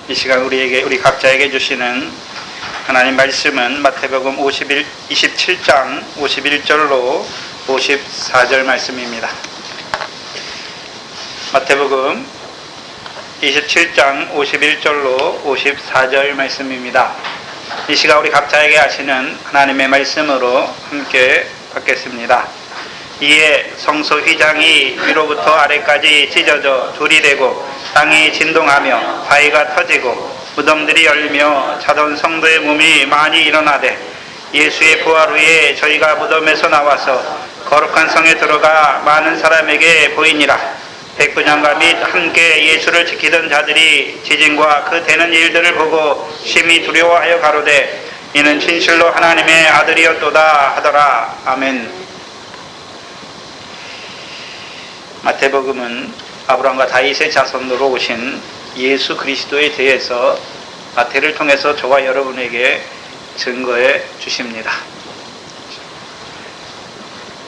이 시간 우리 각자에게 주시는 하나님 말씀은 마태복음 27장 51절로 54절 말씀입니다. 마태복음 27장 51절로 54절 말씀입니다. 이 시간 우리 각자에게 하시는 하나님의 말씀으로 함께 받겠습니다. 이에 성소 휘장이 위로부터 아래까지 찢어져 둘이 되고 땅이 진동하며 바위가 터지고 무덤들이 열리며 자던 성도의 몸이 많이 일어나되 예수의 부활 후에 저희가 무덤에서 나와서 거룩한 성에 들어가 많은 사람에게 보이니라. 백부장과 및 함께 예수를 지키던 자들이 지진과 그 되는 일들을 보고 심히 두려워하여 가로되 이는 진실로 하나님의 아들이었도다 하더라. 아멘. 마태복음은 아브라함과 다윗의 자손으로 오신 예수 그리스도에 대해서 마태를 통해서 저와 여러분에게 증거해 주십니다.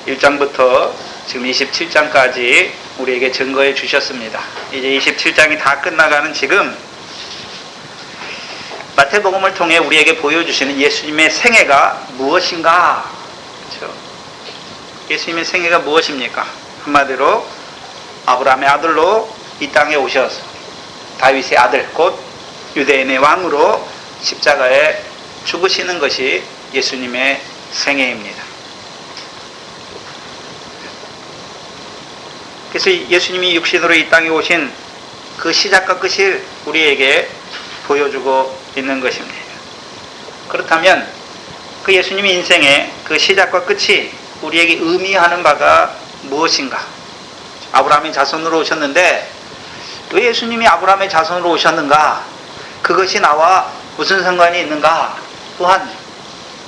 1장부터 지금 27장까지 우리에게 증거해 주셨습니다. 이제 27장이 다 끝나가는 지금 마태복음을 통해 우리에게 보여주시는 예수님의 생애가 무엇인가? 그렇죠? 예수님의 생애가 무엇입니까? 한마디로 아브라함의 아들로 이 땅에 오셔서 다윗의 아들 곧 유대인의 왕으로 십자가에 죽으시는 것이 예수님의 생애입니다. 그래서 예수님이 육신으로 이 땅에 오신 그 시작과 끝을 우리에게 보여주고 있는 것입니다. 그렇다면 그 예수님의 인생의 그 시작과 끝이 우리에게 의미하는 바가 무엇인가? 아브라함의 자손으로 오셨는데 왜 예수님이 아브라함의 자손으로 오셨는가? 그것이 나와 무슨 상관이 있는가? 또한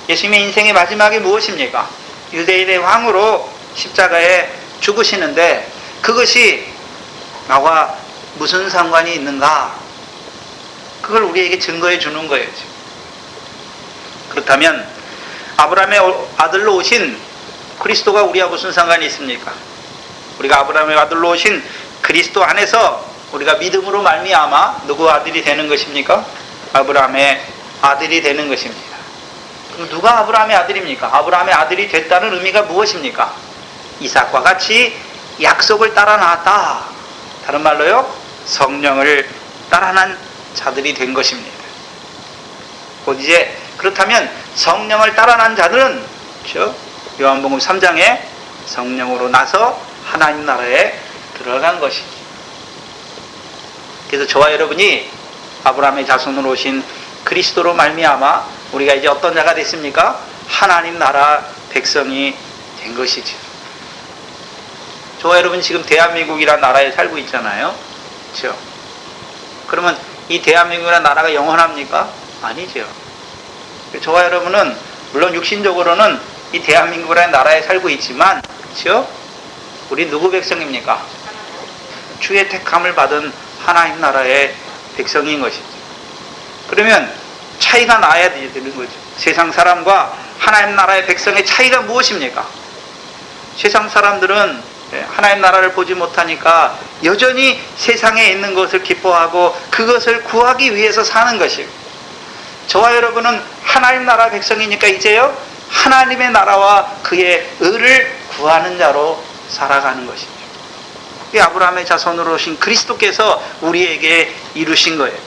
예수님의 인생의 마지막이 무엇입니까? 유대인의 왕으로 십자가에 죽으시는데 그것이 나와 무슨 상관이 있는가? 그걸 우리에게 증거해 주는 거예요. 그렇다면 아브라함의 아들로 오신 그리스도가 우리와 무슨 상관이 있습니까? 우리가 아브라함의 아들로 오신 그리스도 안에서 우리가 믿음으로 말미암아 누구 아들이 되는 것입니까? 아브라함의 아들이 되는 것입니다. 그럼 누가 아브라함의 아들입니까? 아브라함의 아들이 됐다는 의미가 무엇입니까? 이삭과 같이 약속을 따라 나왔다. 다른 말로요, 성령을 따라난 자들이 된 것입니다. 곧 이제 그렇다면 성령을 따라난 자들은 그렇죠? 요한복음 3장에 성령으로 나서 하나님 나라에 들어간 것이죠. 그래서 저와 여러분이 아브라함의 자손으로 오신 그리스도로 말미암아 우리가 이제 어떤 자가 됐습니까? 하나님 나라 백성이 된 것이죠. 저와 여러분 지금 대한민국이라는 나라에 살고 있잖아요. 그렇죠? 그러면 이 대한민국이라는 나라가 영원합니까? 아니죠. 저와 여러분은 물론 육신적으로는 이 대한민국이라는 나라에 살고 있지만 그렇죠? 우리 누구 백성입니까? 주의 택함을 받은 하나님 나라의 백성인 것이죠. 그러면 차이가 나야 되는 거죠. 세상 사람과 하나님 나라의 백성의 차이가 무엇입니까? 세상 사람들은 하나님 나라를 보지 못하니까 여전히 세상에 있는 것을 기뻐하고 그것을 구하기 위해서 사는 것이에요. 저와 여러분은 하나님 나라 백성이니까 이제요 하나님의 나라와 그의 의를 구하는 자로 살아가는 것이죠. 이 아브라함의 자손으로 오신 그리스도께서 우리에게 이루신 거예요.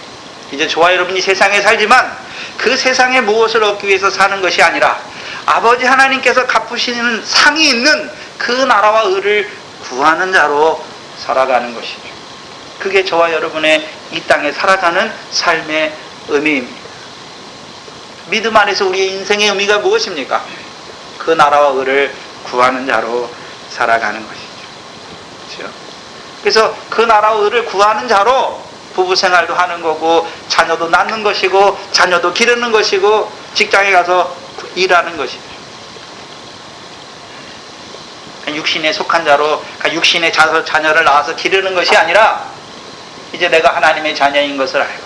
이제 저와 여러분이 세상에 살지만 그 세상에 무엇을 얻기 위해서 사는 것이 아니라 아버지 하나님께서 갚으시는 상이 있는 그 나라와 의를 구하는 자로 살아가는 것이죠. 그게 저와 여러분의 이 땅에 살아가는 삶의 의미입니다. 믿음 안에서 우리의 인생의 의미가 무엇입니까? 그 나라와 의를 구하는 자로 살아가는 것이죠. 그렇죠? 그래서 그 나라와 의를 구하는 자로 부부 생활도 하는 거고 자녀도 낳는 것이고 자녀도 기르는 것이고 직장에 가서 일하는 것이죠. 육신에 속한 자로 육신의 자녀를 낳아서 기르는 것이 아니라 이제 내가 하나님의 자녀인 것을 알고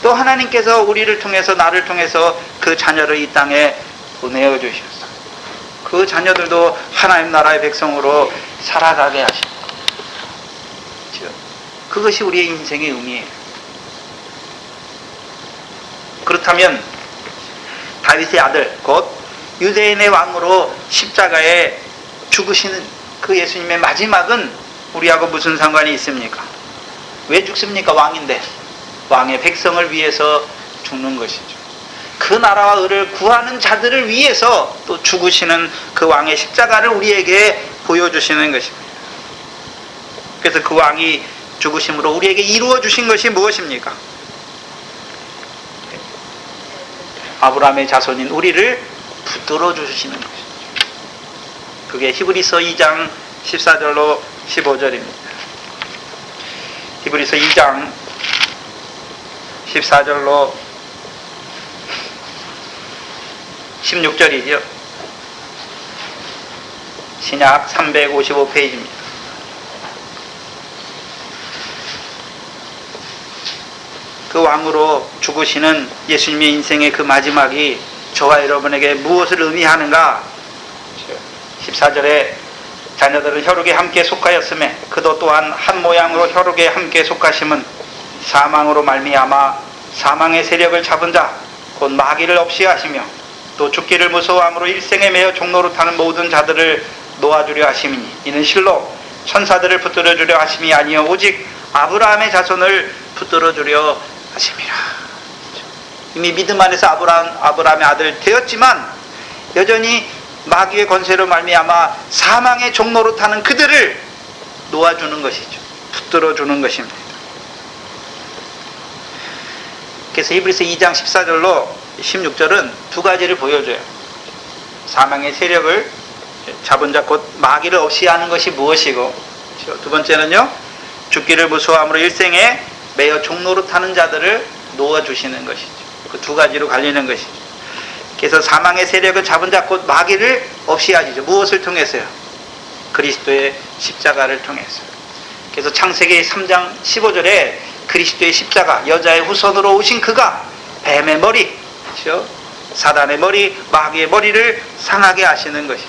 또 하나님께서 우리를 통해서 나를 통해서 그 자녀를 이 땅에 보내어 주셨어요. 그 자녀들도 하나님 나라의 백성으로 살아가게 하십니다. 그것이 우리의 인생의 의미예요. 그렇다면 다윗의 아들 곧 유대인의 왕으로 십자가에 죽으시는 그 예수님의 마지막은 우리하고 무슨 상관이 있습니까? 왜 죽습니까? 왕인데. 왕의 백성을 위해서 죽는 것이죠. 그 나라와 의를 구하는 자들을 위해서 또 죽으시는 그 왕의 십자가를 우리에게 보여주시는 것입니다. 그래서 그 왕이 죽으심으로 우리에게 이루어 주신 것이 무엇입니까? 아브라함의 자손인 우리를 붙들어 주시는 것이죠. 그게 히브리서 2장 14절로 15절입니다. 히브리서 2장 14절로 16절이죠. 신약 355페이지입니다. 그 왕으로 죽으시는 예수님의 인생의 그 마지막이 저와 여러분에게 무엇을 의미하는가? 14절에 자녀들은 혈육에 함께 속하였음에 그도 또한 한 모양으로 혈육에 함께 속하심은 사망으로 말미암아 사망의 세력을 잡은 자 곧 마귀를 없이 하시며 또 죽기를 무서워함으로 일생에 매여 종로로 타는 모든 자들을 놓아주려 하심이니 이는 실로 천사들을 붙들어 주려 하심이 아니요 오직 아브라함의 자손을 붙들어 주려 하심이라. 이미 믿음 안에서 아브라함의 아들 되었지만 여전히 마귀의 권세로 말미암아 사망의 종로로 타는 그들을 놓아주는 것이죠. 붙들어 주는 것입니다. 그래서 히브리서 2장 14절로 16절은 두 가지를 보여줘요. 사망의 세력을 잡은 자 곧 마귀를 없이 하는 것이 무엇이고, 두 번째는요, 죽기를 무서워함으로 일생에 매여 종로로 타는 자들을 놓아주시는 것이죠. 그 두 가지로 갈리는 것이죠. 그래서 사망의 세력을 잡은 자 곧 마귀를 없이 하시죠. 무엇을 통해서요? 그리스도의 십자가를 통해서. 그래서 창세기 3장 15절에 그리스도의 십자가, 여자의 후손으로 오신 그가 뱀의 머리, 그렇죠? 사단의 머리, 마귀의 머리를 상하게 하시는 것이죠.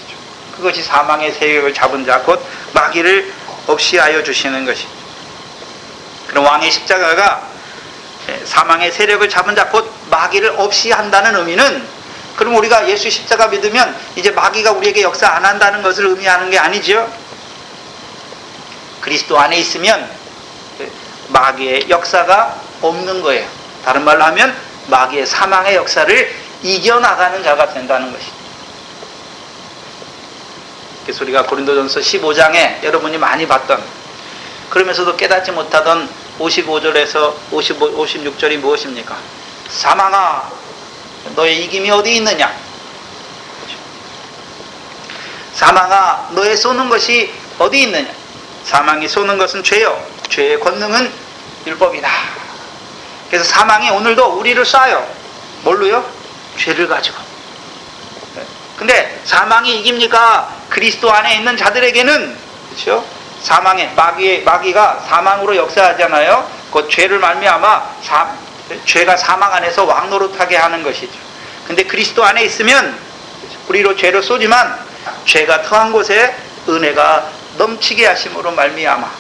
그것이 사망의 세력을 잡은 자 곧 마귀를 없이 하여 주시는 것이죠. 그럼 왕의 십자가가 사망의 세력을 잡은 자 곧 마귀를 없이 한다는 의미는, 그럼 우리가 예수 십자가 믿으면 이제 마귀가 우리에게 역사 안 한다는 것을 의미하는 게 아니죠. 그리스도 안에 있으면 마귀의 역사가 없는 거예요. 다른 말로 하면 마귀의 사망의 역사를 이겨나가는 자가 된다는 것이죠. 그래서 우리가 고린도전서 15장에 여러분이 많이 봤던, 그러면서도 깨닫지 못하던 55절에서 56절이 무엇입니까? 사망아 너의 이김이 어디 있느냐? 사망아 너의 쏘는 것이 어디 있느냐? 사망이 쏘는 것은 죄요 죄의 권능은 율법이다. 그래서 사망이 오늘도 우리를 쏴요. 뭘로요? 죄를 가지고. 근데 사망이 이깁니까? 그리스도 안에 있는 자들에게는, 그렇죠? 사망의 마귀가 사망으로 역사하잖아요. 그 죄를 말미암아 죄가 사망 안에서 왕노릇하게 하는 것이죠. 근데 그리스도 안에 있으면 우리로 죄를 쏘지만 죄가 더한 곳에 은혜가 넘치게 하심으로 말미암아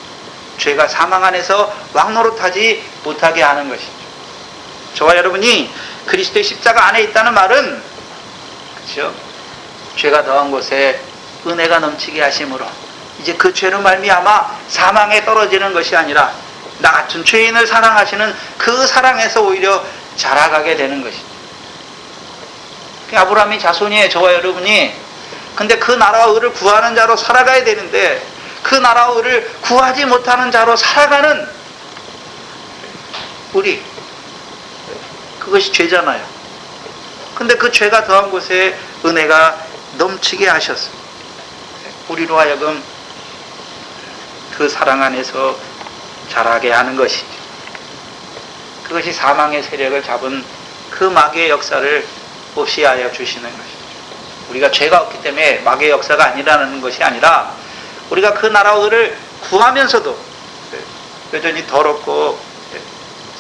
죄가 사망 안에서 왕노릇하지 못하게 하는 것이죠. 저와 여러분이 그리스도의 십자가 안에 있다는 말은, 그렇죠? 죄가 더한 곳에 은혜가 넘치게 하심으로 이제 그 죄로 말미암아 사망에 떨어지는 것이 아니라 나 같은 죄인을 사랑하시는 그 사랑에서 오히려 자라가게 되는 것이죠. 아브라함의 자손이에요, 저와 여러분이. 근데 그 나라와 의를 구하는 자로 살아가야 되는데 그 나라와 의를 구하지 못하는 자로 살아가는 우리, 그것이 죄잖아요. 근데 그 죄가 더한 곳에 은혜가 넘치게 하셨어요. 우리로 하여금 그 사랑 안에서 자라게 하는 것이죠. 그것이 사망의 세력을 잡은 그 마귀의 역사를 없이 하여 주시는 것이죠. 우리가 죄가 없기 때문에 마귀의 역사가 아니라는 것이 아니라 우리가 그 나라와 의를 구하면서도 여전히 더럽고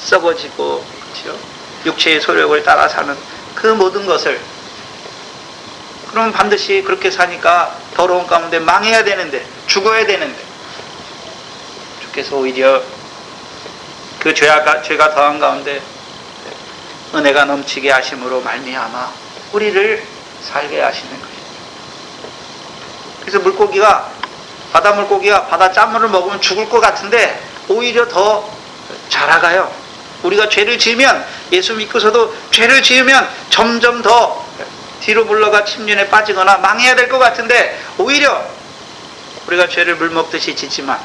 썩어지고, 그렇죠? 육체의 소욕을 따라 사는 그 모든 것을, 그러면 반드시 그렇게 사니까 더러운 가운데 망해야 되는데, 죽어야 되는데, 주께서 오히려 그 죄가 더한 가운데 은혜가 넘치게 하심으로 말미암아 우리를 살게 하시는 것입니다. 그래서 바다 물고기가 바다 짠물을 먹으면 죽을 것 같은데 오히려 더 자라가요. 우리가 죄를 지으면, 예수 믿고서도 죄를 지으면 점점 더 뒤로 물러가 침륜에 빠지거나 망해야 될 것 같은데, 오히려 우리가 죄를 물먹듯이 짓지만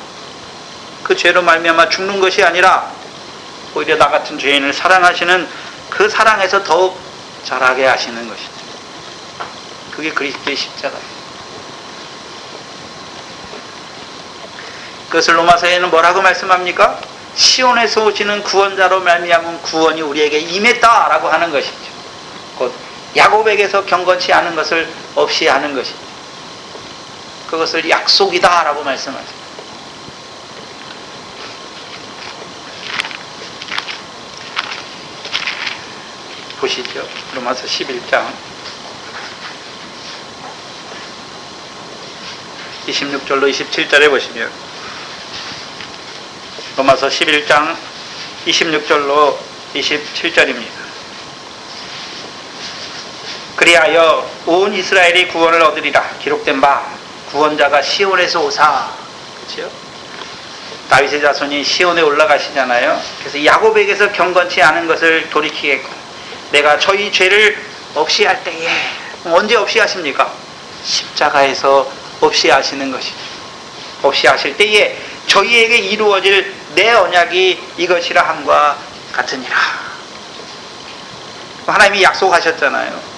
그 죄로 말미암아 죽는 것이 아니라 오히려 나 같은 죄인을 사랑하시는 그 사랑에서 더욱 자라게 하시는 것이죠. 그게 그리스도의 십자가예요. 그것을 로마서에는 뭐라고 말씀합니까? 시온에서 오시는 구원자로 말미암은 구원이 우리에게 임했다라고 하는 것이죠. 곧 야곱에게서 경건치 않은 것을 없이 하는 것이죠. 그것을 약속이다라고 말씀하십니다. 보시죠. 로마서 11장 26절로 27절에 보시면, 로마서 11장 26절로 27절입니다. 그리하여 온 이스라엘이 구원을 얻으리라 기록된 바 구원자가 시온에서 오사. 그렇죠? 다윗의 자손이 시온에 올라가시잖아요. 그래서 야곱에게서 경건치 않은 것을 돌이키겠고 내가 저희 죄를 없이 할 때에, 언제 없이 하십니까? 십자가에서 없이 하시는 것이죠. 없이 하실 때에 저희에게 이루어질 내 언약이 이것이라 함과 같으니라. 하나님이 약속하셨잖아요.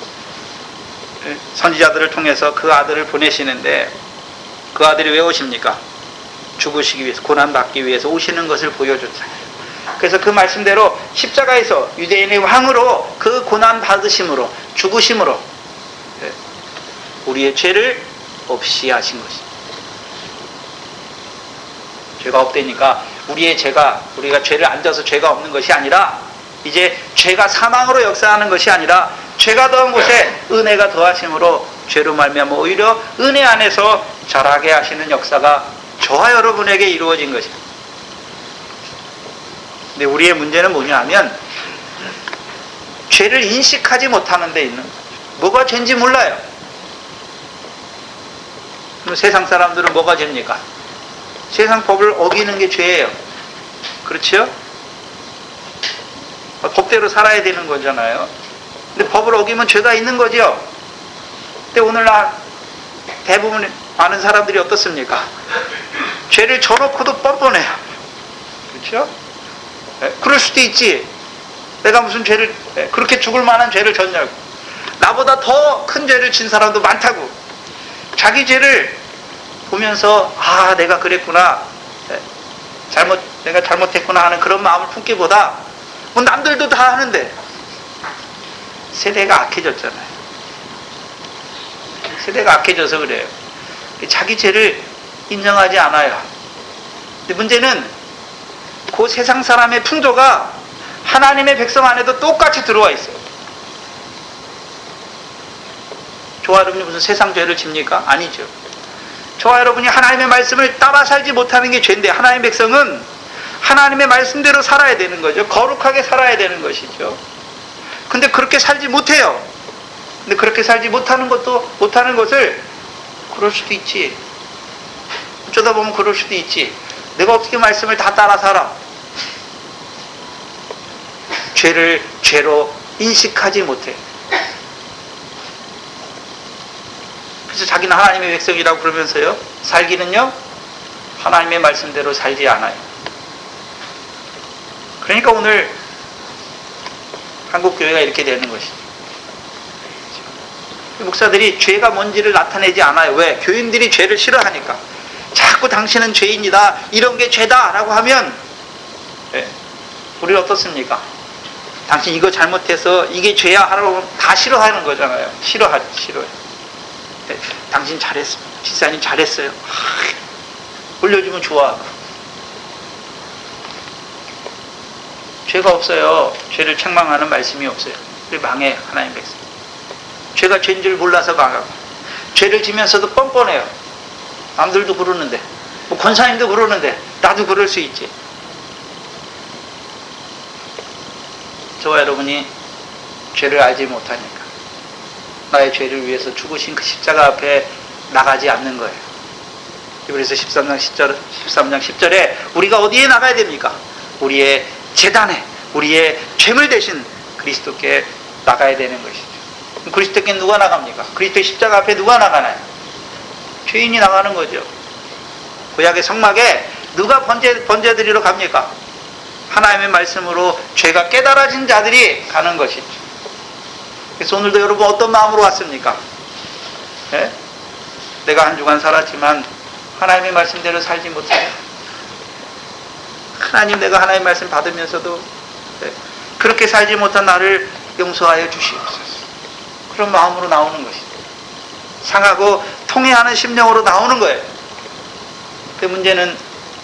선지자들을 통해서 그 아들을 보내시는데, 그 아들이 왜 오십니까? 죽으시기 위해서, 고난받기 위해서 오시는 것을 보여줬잖아요. 그래서 그 말씀대로 십자가에서 유대인의 왕으로 그 고난 받으심으로, 죽으심으로 우리의 죄를 없이 하신 것입니다. 죄가 없다니까 우리가 죄를 안 져서 죄가 없는 것이 아니라, 이제 죄가 사망으로 역사하는 것이 아니라 죄가 더한 곳에 은혜가 더하심으로 죄로 말미암아 오히려 은혜 안에서 자라게 하시는 역사가 저와 여러분에게 이루어진 것입니다. 근데 우리의 문제는 뭐냐 하면, 죄를 인식하지 못하는 데 있는 거죠. 뭐가 죄인지 몰라요. 그럼 세상 사람들은 뭐가 죄입니까? 세상 법을 어기는 게 죄예요. 그렇죠? 법대로 살아야 되는 거잖아요. 근데 법을 어기면 죄가 있는 거죠. 근데 오늘날 대부분 많은 사람들이 어떻습니까? 죄를 져놓고도 뻔뻔해요. 그렇죠? 그럴 수도 있지. 내가 무슨 죄를, 그렇게 죽을 만한 죄를 졌냐고. 나보다 더 큰 죄를 진 사람도 많다고. 자기 죄를 보면서 내가 그랬구나, 내가 잘못했구나 하는 그런 마음을 품기보다, 남들도 다 하는데. 세대가 악해졌잖아요. 세대가 악해져서 그래요. 자기 죄를 인정하지 않아요. 근데 문제는 그 세상 사람의 풍조가 하나님의 백성 안에도 똑같이 들어와 있어요. 저와 여러분이 무슨 세상 죄를 집니까? 아니죠. 저와 여러분이 하나님의 말씀을 따라 살지 못하는 게 죄인데, 하나님의 백성은 하나님의 말씀대로 살아야 되는 거죠. 거룩하게 살아야 되는 것이죠. 근데 그렇게 살지 못해요. 근데 그렇게 살지 못하는 것을, 그럴 수도 있지. 어쩌다 보면 그럴 수도 있지. 내가 어떻게 말씀을 다 따라 살아? 죄를 죄로 인식하지 못해. 그래서 자기는 하나님의 백성이라고 그러면서요, 살기는요, 하나님의 말씀대로 살지 않아요. 그러니까 오늘 한국교회가 이렇게 되는 것이죠. 목사들이 죄가 뭔지를 나타내지 않아요. 왜? 교인들이 죄를 싫어하니까. 자꾸 당신은 죄인이다, 이런 게 죄다 라고 하면, 우리 어떻습니까? 당신 이거 잘못해서 이게 죄야 하라고 다 싫어하는 거잖아요. 싫어해. 당신 잘했습니다. 집사님 잘했어요. 올려주면 좋아하고. 죄가 없어요. 죄를 책망하는 말씀이 없어요. 그래 망해, 하나님 백성. 죄가 죄인 줄 몰라서 망하고, 죄를 지면서도 뻔뻔해요. 남들도 그러는데, 권사님도 그러는데 나도 그럴 수 있지. 저와 여러분이 죄를 알지 못하니까. 나의 죄를 위해서 죽으신 그 십자가 앞에 나가지 않는 거예요. 그래서 13장 10절에 우리가 어디에 나가야 됩니까? 우리의 제단에, 우리의 죄물 대신 그리스도께 나가야 되는 것이죠. 그리스도께 누가 나갑니까? 그리스도의 십자가 앞에 누가 나가나요? 죄인이 나가는 거죠. 구약의 성막에 누가 번제드리러 갑니까? 하나님의 말씀으로 죄가 깨달아진 자들이 가는 것이죠. 그래서 오늘도 여러분 어떤 마음으로 왔습니까? 네? 내가 한 주간 살았지만 하나님의 말씀대로 살지 못해요. 하나님, 내가 하나님의 말씀 받으면서도 그렇게 살지 못한 나를 용서하여 주시옵소서. 그런 마음으로 나오는 것이죠. 상하고 통회하는 심령으로 나오는 거예요. 그 문제는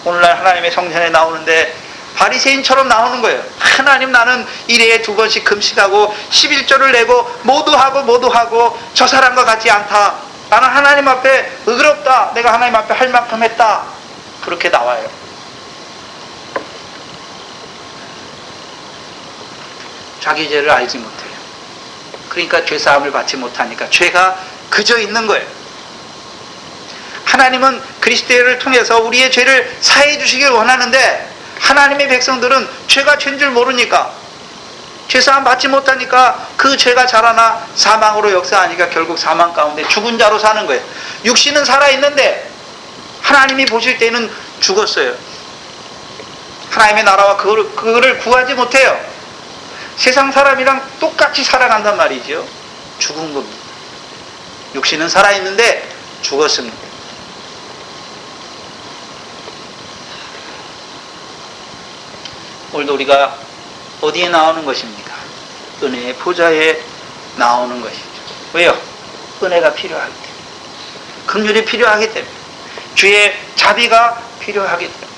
오늘날 하나님의 성전에 나오는데 바리새인처럼 나오는 거예요. 하나님, 나는 1회에 2번씩 금식하고 11조를 내고 모두 하고 저 사람과 같지 않다. 나는 하나님 앞에 의롭다. 내가 하나님 앞에 할 만큼 했다. 그렇게 나와요. 자기 죄를 알지 못해요. 그러니까 죄사함을 받지 못하니까 죄가 그저 있는 거예요. 하나님은 그리스도를 통해서 우리의 죄를 사해 주시길 원하는데 하나님의 백성들은 죄가 죄인 줄 모르니까, 죄사함 받지 못하니까 그 죄가 자라나 사망으로 역사하니까 결국 사망 가운데 죽은 자로 사는 거예요. 육신은 살아있는데 하나님이 보실 때는 죽었어요. 하나님의 나라와 그거를 구하지 못해요. 세상 사람이랑 똑같이 살아간단 말이죠. 죽은 겁니다. 육신은 살아있는데 죽었습니다. 오늘도 우리가 어디에 나오는 것입니까? 은혜의 보좌에 나오는 것이죠. 왜요? 은혜가 필요하기 때문에, 긍휼이 필요하기 때문에, 주의 자비가 필요하기 때문에.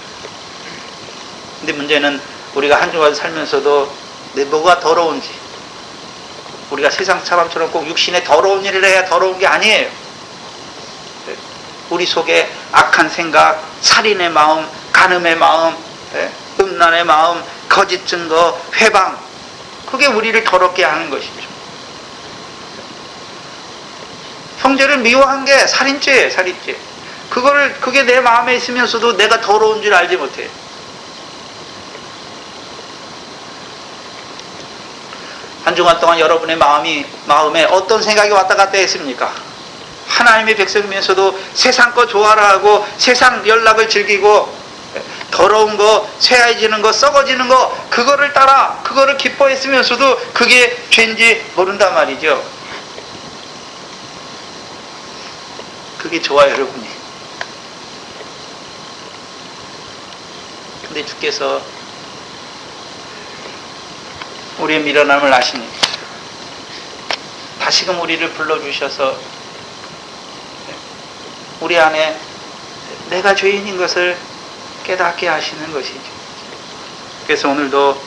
근데 문제는 우리가 한 주간 살면서도 내 뭐가 더러운지, 우리가 세상 사람처럼 꼭 육신에 더러운 일을 해야 더러운 게 아니에요. 우리 속에 악한 생각, 살인의 마음, 간음의 마음, 음란의 마음, 거짓 증거, 회방, 그게 우리를 더럽게 하는 것이죠. 형제를 미워한 게 살인죄예요, 살인죄. 그게 내 마음에 있으면서도 내가 더러운 줄 알지 못해요. 한 주간 동안 여러분의 마음에 어떤 생각이 왔다 갔다 했습니까? 하나님의 백성이면서도 세상 거 좋아라 하고 세상 연락을 즐기고 더러운 거, 쇠해지는 거, 썩어지는 거, 그거를 따라, 그거를 기뻐했으면서도 그게 죄인지 모른단 말이죠. 그게 좋아요, 여러분이. 근데 주께서 우리의 미련함을 아시니 다시금 우리를 불러주셔서 우리 안에 내가 죄인인 것을 깨닫게 하시는 것이죠. 그래서 오늘도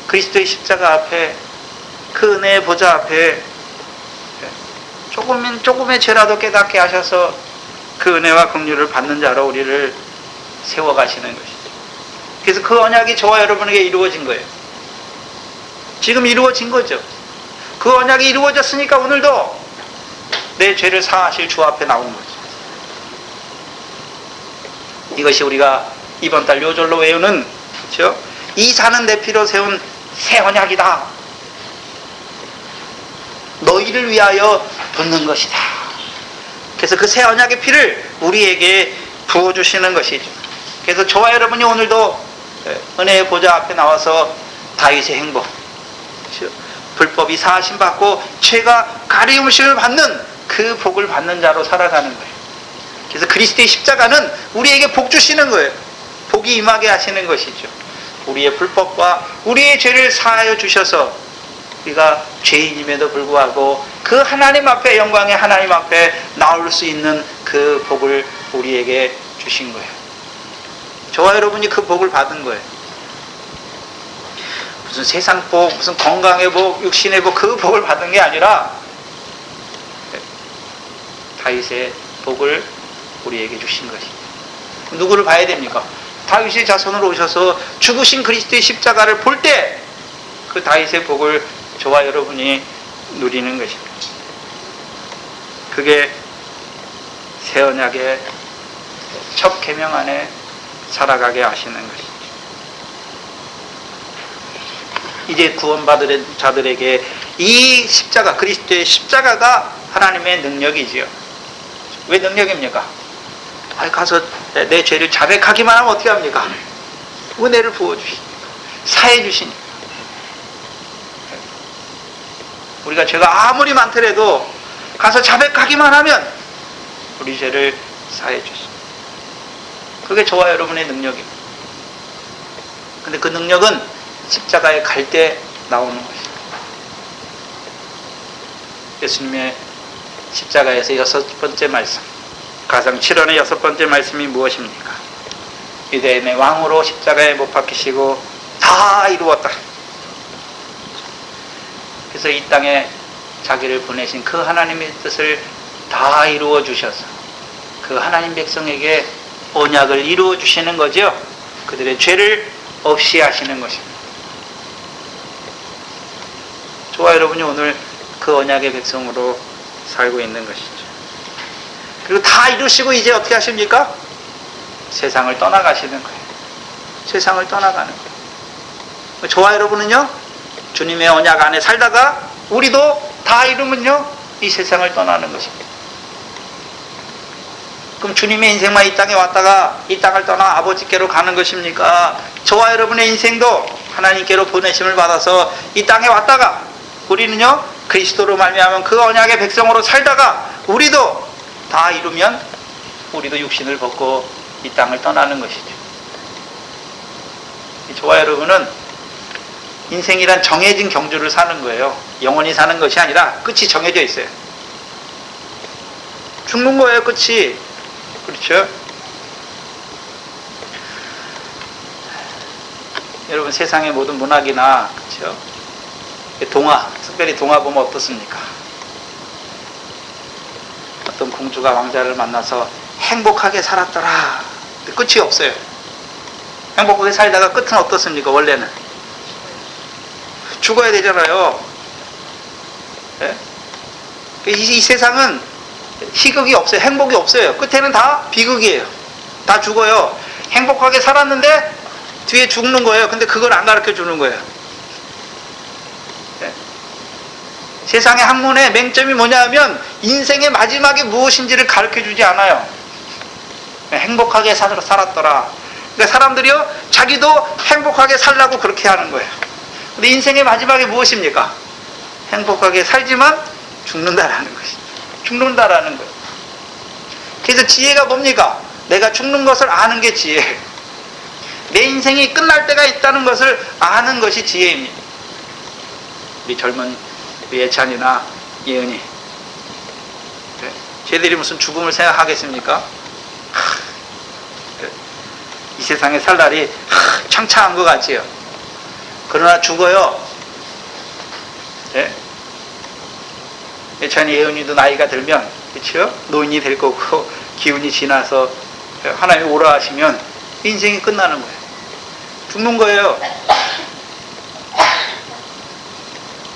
그리스도의 십자가 앞에, 그 은혜의 보좌 앞에 조금의 죄라도 깨닫게 하셔서 그 은혜와 긍휼을 받는 자로 우리를 세워가시는 것이죠. 그래서 그 언약이 저와 여러분에게 이루어진 거예요. 지금 이루어진 거죠. 그 언약이 이루어졌으니까 오늘도 내 죄를 사하실 주 앞에 나온 거죠. 이것이 우리가 이번 달 요절로 외우는, 그렇죠? 이 산은 내 피로 세운 새 언약이다. 너희를 위하여 붓는 것이다. 그래서 그 새 언약의 피를 우리에게 부어주시는 것이죠. 그래서 저와 여러분이 오늘도 은혜의 보좌 앞에 나와서 다윗의 행복, 그렇죠? 불법이 사하심 받고 죄가 가리움을 받는 그 복을 받는 자로 살아가는 거예요. 그래서 그리스도의 십자가는 우리에게 복 주시는 거예요. 복이 임하게 하시는 것이죠. 우리의 불법과 우리의 죄를 사하여 주셔서 우리가 죄인임에도 불구하고 그 하나님 앞에, 영광의 하나님 앞에 나올 수 있는 그 복을 우리에게 주신 거예요. 저와 여러분이 그 복을 받은 거예요. 무슨 세상 복, 무슨 건강의 복, 육신의 복, 그 복을 받은 게 아니라 다윗의 복을 우리에게 주신 것입니다. 누구를 봐야 됩니까? 다윗의 자손으로 오셔서 죽으신 그리스도의 십자가를 볼 때 그 다윗의 복을 저와 여러분이 누리는 것입니다. 그게 새 언약의 첫 계명 안에 살아가게 하시는 것이죠. 이제 구원받은 자들에게 이 십자가, 그리스도의 십자가가 하나님의 능력이지요. 왜 능력입니까? 가서 내 죄를 자백하기만 하면 어떻게 합니까? 은혜를 부어주시니까, 사해주시니까. 우리가 죄가 아무리 많더라도 가서 자백하기만 하면 우리 죄를 사해주십니다. 그게 저와 여러분의 능력입니다. 근데 그 능력은 십자가에 갈 때 나오는 것입니다. 예수님의 십자가에서 6번째 말씀, 가상 7원의 6번째 말씀이 무엇입니까? 유대인의 왕으로 십자가에 못 박히시고 다 이루었다. 그래서 이 땅에 자기를 보내신 그 하나님의 뜻을 다 이루어 주셔서 그 하나님 백성에게 언약을 이루어 주시는 거죠. 그들의 죄를 없이 하시는 것입니다. 저와 여러분이 오늘 그 언약의 백성으로 살고 있는 것이죠. 그리고 다 이루시고 이제 어떻게 하십니까? 세상을 떠나가시는 거예요. 세상을 떠나가는 거예요. 저와 여러분은요, 주님의 언약 안에 살다가 우리도 다 이루면요, 이 세상을 떠나는 것입니다. 그럼 주님의 인생만 이 땅에 왔다가 이 땅을 떠나 아버지께로 가는 것입니까? 저와 여러분의 인생도 하나님께로 보내심을 받아서 이 땅에 왔다가 우리는요, 그리스도로 말미암은 그 언약의 백성으로 살다가 우리도 다 이루면 우리도 육신을 벗고 이 땅을 떠나는 것이죠. 저와 여러분은 인생이란 정해진 경주를 사는 거예요. 영원히 사는 것이 아니라 끝이 정해져 있어요. 죽는 거예요, 끝이. 그렇죠? 여러분, 세상의 모든 문학이나, 그렇죠? 동화, 특별히 동화 보면 어떻습니까? 어떤 공주가 왕자를 만나서 행복하게 살았더라. 끝이 없어요. 행복하게 살다가 끝은 어떻습니까? 원래는 죽어야 되잖아요. 네? 이 세상은 희극이 없어요. 행복이 없어요. 끝에는 다 비극이에요. 다 죽어요. 행복하게 살았는데 뒤에 죽는 거예요. 근데 그걸 안 가르쳐 주는 거예요. 네? 세상의 학문의 맹점이 뭐냐 하면 인생의 마지막이 무엇인지를 가르쳐 주지 않아요. 행복하게 살았더라. 그러니까 사람들이요, 자기도 행복하게 살라고 그렇게 하는 거예요. 근데 인생의 마지막이 무엇입니까? 행복하게 살지만 죽는다라는 것이죠. 죽는다라는 거예요. 그래서 지혜가 뭡니까? 내가 죽는 것을 아는 게 지혜예요. 내 인생이 끝날 때가 있다는 것을 아는 것이 지혜입니다. 우리 젊은 예찬이나 예은이, 쟤들이 무슨 죽음을 생각하겠습니까? 이 세상에 살 날이 창창한 것 같지요. 그러나 죽어요. 네? 예찬이 예은이도 나이가 들면, 그렇죠? 노인이 될 거고 기운이 지나서 하나님이 오라 하시면 인생이 끝나는 거예요. 죽는 거예요.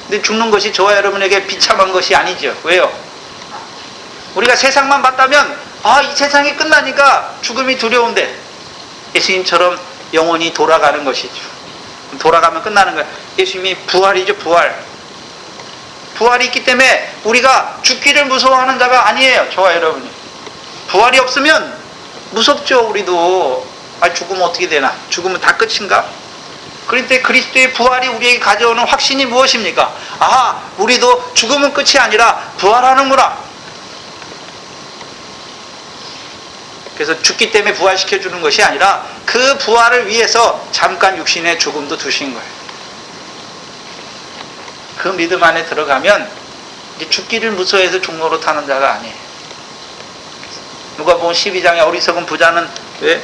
근데 죽는 것이 저와 여러분에게 비참한 것이 아니죠. 왜요? 우리가 세상만 봤다면 이 세상이 끝나니까 죽음이 두려운데, 예수님처럼 영원히 돌아가는 것이죠. 돌아가면 끝나는 거예요. 예수님이 부활이죠. 부활이 있기 때문에 우리가 죽기를 무서워하는 자가 아니에요. 저와 여러분이. 부활이 없으면 무섭죠. 우리도. 죽으면 어떻게 되나? 죽으면 다 끝인가? 그런데 그리스도의 부활이 우리에게 가져오는 확신이 무엇입니까? 우리도 죽으면 끝이 아니라 부활하는구나. 그래서 죽기 때문에 부활시켜주는 것이 아니라 그 부활을 위해서 잠깐 육신의 죽음도 두신 거예요. 그 믿음 안에 들어가면 이제 죽기를 무서워해서 종로로 타는 자가 아니에요. 누가복음 12장에 어리석은 부자는 왜?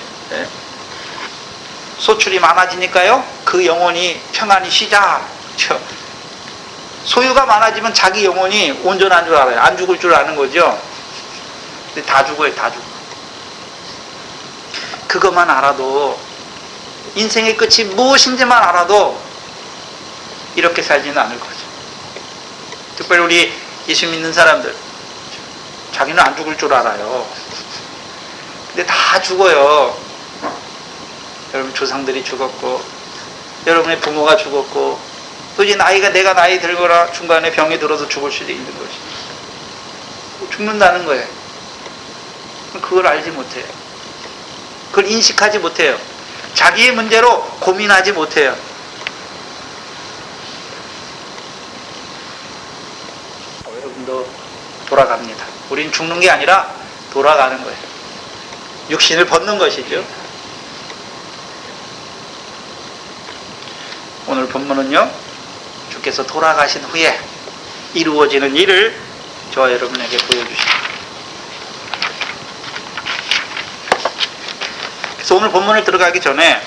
소출이 많아지니까요, 그 영혼이 평안히 쉬자. 소유가 많아지면 자기 영혼이 온전한 줄 알아요. 안 죽을 줄 아는 거죠. 근데 다 죽어요. 다 죽어. 그것만 알아도, 인생의 끝이 무엇인지만 알아도 이렇게 살지는 않을 거죠. 특별히 우리 예수 믿는 사람들, 자기는 안 죽을 줄 알아요. 근데 다 죽어요. 여러분 조상들이 죽었고, 여러분의 부모가 죽었고, 또 이제 내가 나이 들거나 중간에 병이 들어서 죽을 수도 있는 것이. 죽는다는 거예요. 그걸 알지 못해요. 그걸 인식하지 못해요. 자기의 문제로 고민하지 못해요. 여러분도 돌아갑니다. 우린 죽는 게 아니라 돌아가는 거예요. 육신을 벗는 것이죠. 오늘 본문은요, 주께서 돌아가신 후에 이루어지는 일을 저와 여러분에게 보여주십니다. 그래서 오늘 본문을 들어가기 전에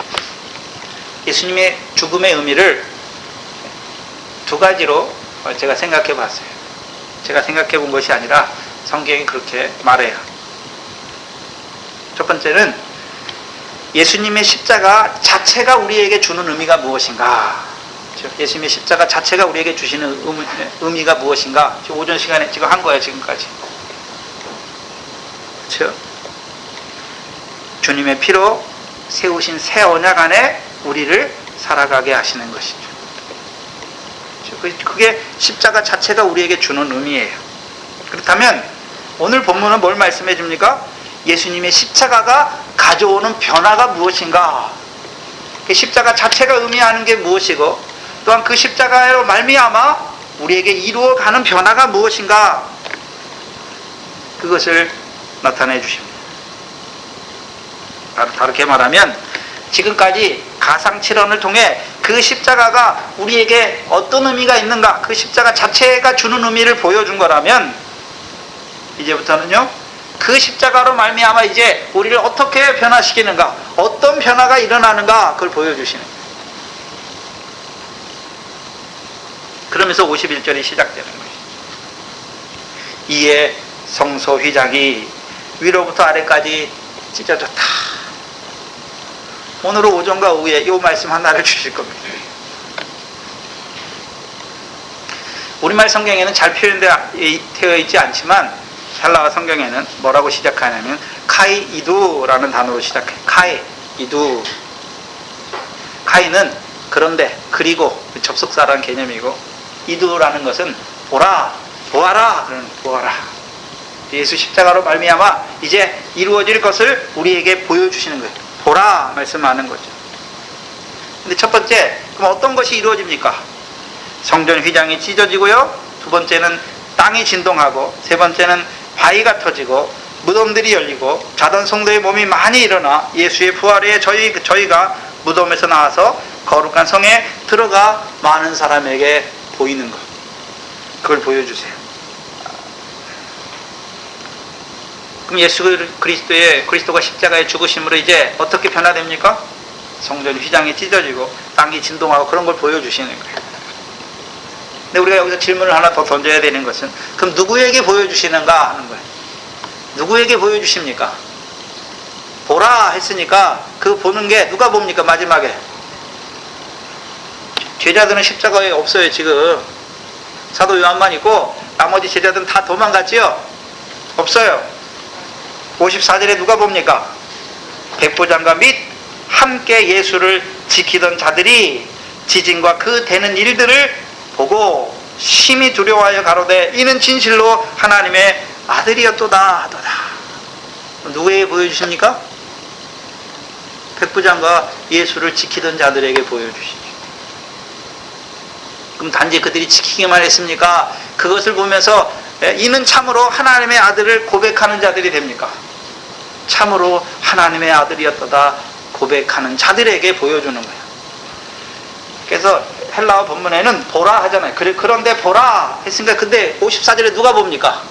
예수님의 죽음의 의미를 두 가지로 제가 생각해 봤어요. 제가 생각해 본 것이 아니라 성경이 그렇게 말해요. 첫 번째는 예수님의 십자가 자체가 우리에게 주는 의미가 무엇인가. 예수님의 십자가 자체가 우리에게 주시는 의미가 무엇인가. 지금 오전 시간에 지금 한 거예요, 지금까지. 그렇죠? 주님의 피로 세우신 새 언약 안에 우리를 살아가게 하시는 것이죠. 그게 십자가 자체가 우리에게 주는 의미예요. 그렇다면 오늘 본문은 뭘 말씀해 줍니까? 예수님의 십자가가 가져오는 변화가 무엇인가? 십자가 자체가 의미하는 게 무엇이고, 또한 그 십자가로 말미암아 우리에게 이루어가는 변화가 무엇인가? 그것을 나타내 주십니다. 다르게 말하면 지금까지 가상칠언을 통해 그 십자가가 우리에게 어떤 의미가 있는가, 그 십자가 자체가 주는 의미를 보여준 거라면, 이제부터는요, 그 십자가로 말미암아 이제 우리를 어떻게 변화시키는가, 어떤 변화가 일어나는가, 그걸 보여주시는 거예요. 그러면서 51절이 시작되는 것이죠. 이에 성소 휘장이 위로부터 아래까지 찢어졌다. 오늘 오전과 오후에 이 말씀 하나를 주실 겁니다. 우리말 성경에는 잘 표현되어 있지 않지만 헬라어 성경에는 뭐라고 시작하냐면 카이이두라는 단어로 시작해요. 카이이두. 카이는 그런데, 그리고, 접속사라는 개념이고, 이두라는 것은 보라, 보아라, 그런 보아라. 예수 십자가로 말미암아 이제 이루어질 것을 우리에게 보여주시는 거예요. 보라 말씀하는 거죠. 근데 첫 번째, 그럼 어떤 것이 이루어집니까? 성전 휘장이 찢어지고요, 두 번째는 땅이 진동하고, 세 번째는 바위가 터지고, 무덤들이 열리고, 자던 성도의 몸이 많이 일어나 예수의 부활에 저희가 무덤에서 나와서 거룩한 성에 들어가 많은 사람에게 보이는 것, 그걸 보여주세요. 그럼 예수 그리스도가 십자가의 죽으심으로 이제 어떻게 변화됩니까? 성전 휘장이 찢어지고 땅이 진동하고 그런 걸 보여주시는 거예요. 근데 우리가 여기서 질문을 하나 더 던져야 되는 것은, 그럼 누구에게 보여주시는가 하는 거예요. 누구에게 보여주십니까? 보라 했으니까 그 보는 게 누가 봅니까? 마지막에 제자들은 십자가에 없어요. 지금 사도 요한만 있고 나머지 제자들은 다 도망갔지요? 없어요. 54절에 누가 봅니까? 백부장과 및 함께 예수를 지키던 자들이 지진과 그 되는 일들을 보고 심히 두려워하여 가로되 이는 진실로 하나님의 아들이었도다 하더라. 누구에게 보여주십니까? 백부장과 예수를 지키던 자들에게 보여주시죠. 그럼 단지 그들이 지키기만 했습니까? 그것을 보면서 이는 참으로 하나님의 아들을 고백하는 자들이 됩니까? 참으로 하나님의 아들이었다 고백하는 자들에게 보여주는 거예요. 그래서 헬라어 본문에는 보라 하잖아요. 그런데 보라 했으니까, 근데 54절에 누가 봅니까?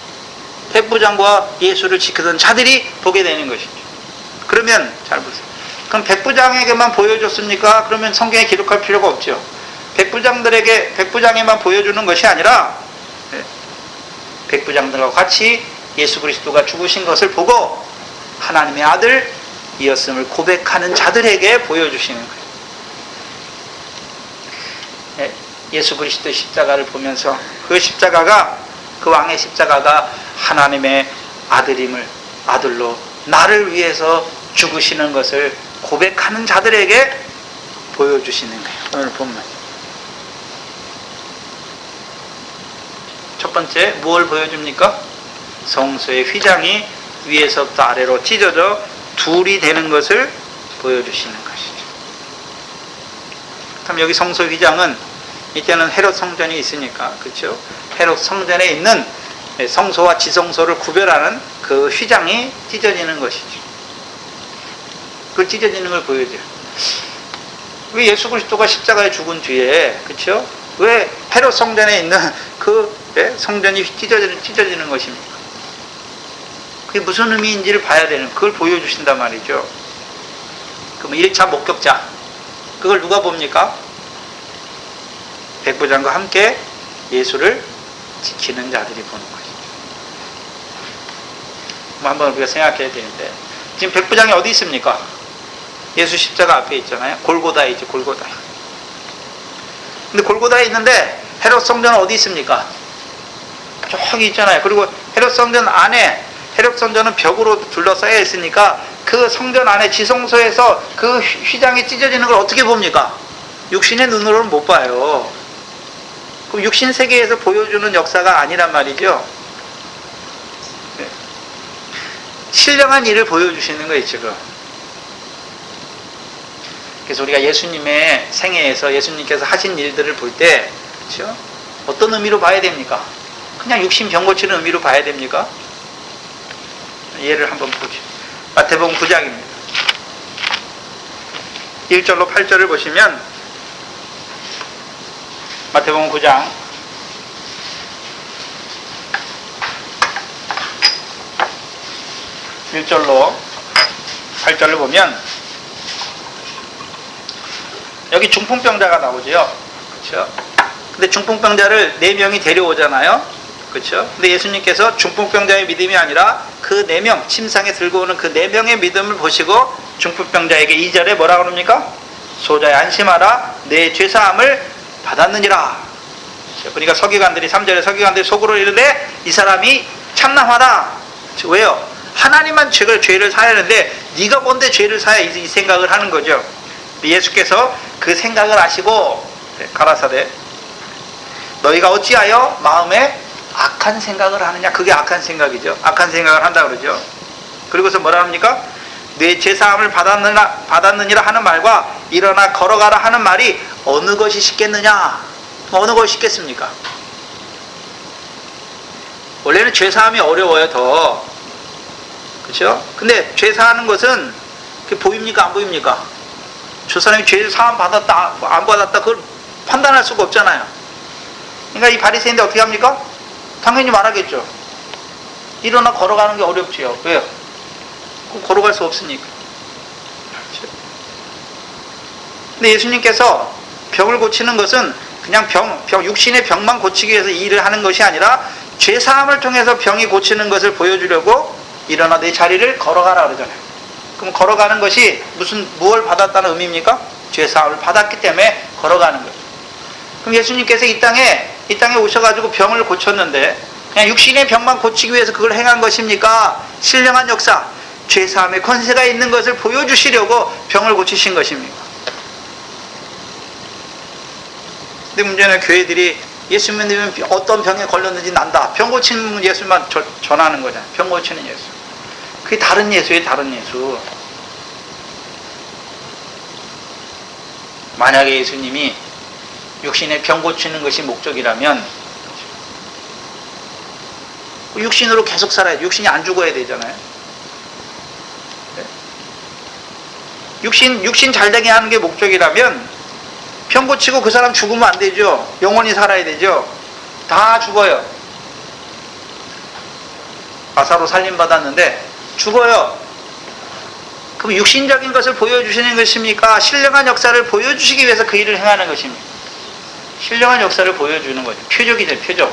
백부장과 예수를 지키던 자들이 보게 되는 것이죠. 그러면 잘 보세요. 그럼 백부장에게만 보여줬습니까? 그러면 성경에 기록할 필요가 없죠. 백부장에만 보여주는 것이 아니라 백부장들과 같이 예수 그리스도가 죽으신 것을 보고 하나님의 아들이었음을 고백하는 자들에게 보여주시는 거예요. 예수 그리스도의 십자가를 보면서 그 십자가가, 그 왕의 십자가가 하나님의 아들로 나를 위해서 죽으시는 것을 고백하는 자들에게 보여주시는 거예요. 오늘 본문. 첫 번째, 무엇을 보여줍니까? 성소의 휘장이 위에서부터 아래로 찢어져 둘이 되는 것을 보여주시는 것이죠. 그럼 여기 성소 휘장은, 이때는 헤롯 성전이 있으니까, 그렇죠? 헤롯 성전에 있는 성소와 지성소를 구별하는 그 휘장이 찢어지는 것이죠. 그 찢어지는 걸 보여줘요. 왜 예수 그리스도가 십자가에 죽은 뒤에, 그렇죠? 왜 헤롯 성전에 있는 그 성전이 찢어지는 것입니까? 그게 무슨 의미인지를 봐야 되는, 그걸 보여주신단 말이죠. 그럼 1차 목격자, 그걸 누가 봅니까? 백부장과 함께 예수를 지키는 자들이 보는 것이죠. 한번 우리가 생각해야 되는데, 지금 백부장이 어디 있습니까? 예수 십자가 앞에 있잖아요. 골고다에 있죠. 골고다. 근데 골고다에 있는데 헤롯 성전은 어디 있습니까? 저기 있잖아요. 그리고 헤롯 성전 안에, 헤롯 성전은 벽으로 둘러싸여 있으니까 그 성전 안에 지성소에서 그 휘장이 찢어지는 걸 어떻게 봅니까? 육신의 눈으로는 못 봐요. 그럼 육신 세계에서 보여주는 역사가 아니란 말이죠. 신령한 일을 보여주시는 거예요, 지금. 그래서 우리가 예수님의 생애에서 예수님께서 하신 일들을 볼 때, 그렇죠? 어떤 의미로 봐야 됩니까? 그냥 육신 병 고치는 의미로 봐야 됩니까? 예를 한번 보죠. 마태복음 9장입니다. 1절로 8절을 보시면, 마태복음 9장 1절로 8절을 보면, 여기 중풍병자가 나오죠. 그렇죠? 근데 중풍병자를 4명이 데려오잖아요. 그렇죠? 근데 예수님께서 중풍병자의 믿음이 아니라 그 4명, 침상에 들고 오는 그 4명의 믿음을 보시고 중풍병자에게 2절에 뭐라고 합니까? 소자야 안심하라, 내 죄사함을 받았느니라. 그러니까 서기관들이 3절에 서기관들이 속으로 이르되 이 사람이 참남하다. 왜요? 하나님만 죄를 사야 하는데 네가 뭔데 죄를 사야, 이 생각을 하는 거죠. 예수께서 그 생각을 아시고 가라사대 너희가 어찌하여 마음에 악한 생각을 하느냐. 그게 악한 생각이죠. 악한 생각을 한다 그러죠. 그리고서 뭐라 합니까? 내 죄사함을 받았느니라 하는 말과 일어나 걸어가라 하는 말이 어느 것이 쉽겠느냐. 어느 것이 쉽겠습니까? 원래는 죄사함이 어려워요. 더, 그렇죠? 근데 죄사하는 것은 그게 보입니까? 안 보입니까? 저 사람이 죄를 사함 받았다 안 받았다 그걸 판단할 수가 없잖아요. 그러니까 이 바리새인들 어떻게 합니까? 당연히 말하겠죠. 일어나 걸어가는 게 어렵지요. 왜요? 걸어갈 수 없으니까. 그렇죠? 근데 예수님께서 병을 고치는 것은 그냥 육신의 병만 고치기 위해서 일을 하는 것이 아니라 죄사함을 통해서 병이 고치는 것을 보여주려고 일어나 내 자리를 걸어가라 그러잖아요. 그럼 걸어가는 것이 무엇을 받았다는 의미입니까? 죄사함을 받았기 때문에 걸어가는 거죠. 그럼 예수님께서 이 땅에 오셔가지고 병을 고쳤는데 그냥 육신의 병만 고치기 위해서 그걸 행한 것입니까? 신령한 역사, 죄사함의 권세가 있는 것을 보여주시려고 병을 고치신 것입니까? 근데 문제는 교회들이 예수님 믿으면 어떤 병에 걸렸는지 난다. 병 고치는 예수만 전하는 거잖아요. 병 고치는 예수. 그게 다른 예수예요, 다른 예수. 만약에 예수님이 육신의 병 고치는 것이 목적이라면 육신으로 계속 살아야지. 육신이 안 죽어야 되잖아요. 육신 잘되게 하는 게 목적이라면 병 고치고 그 사람 죽으면 안 되죠. 영원히 살아야 되죠. 다 죽어요. 라사로 살림받았는데 죽어요. 그럼 육신적인 것을 보여주시는 것입니까? 신령한 역사를 보여주시기 위해서 그 일을 행하는 것입니까? 신령한 역사를 보여주는 거죠. 표적이죠, 표적.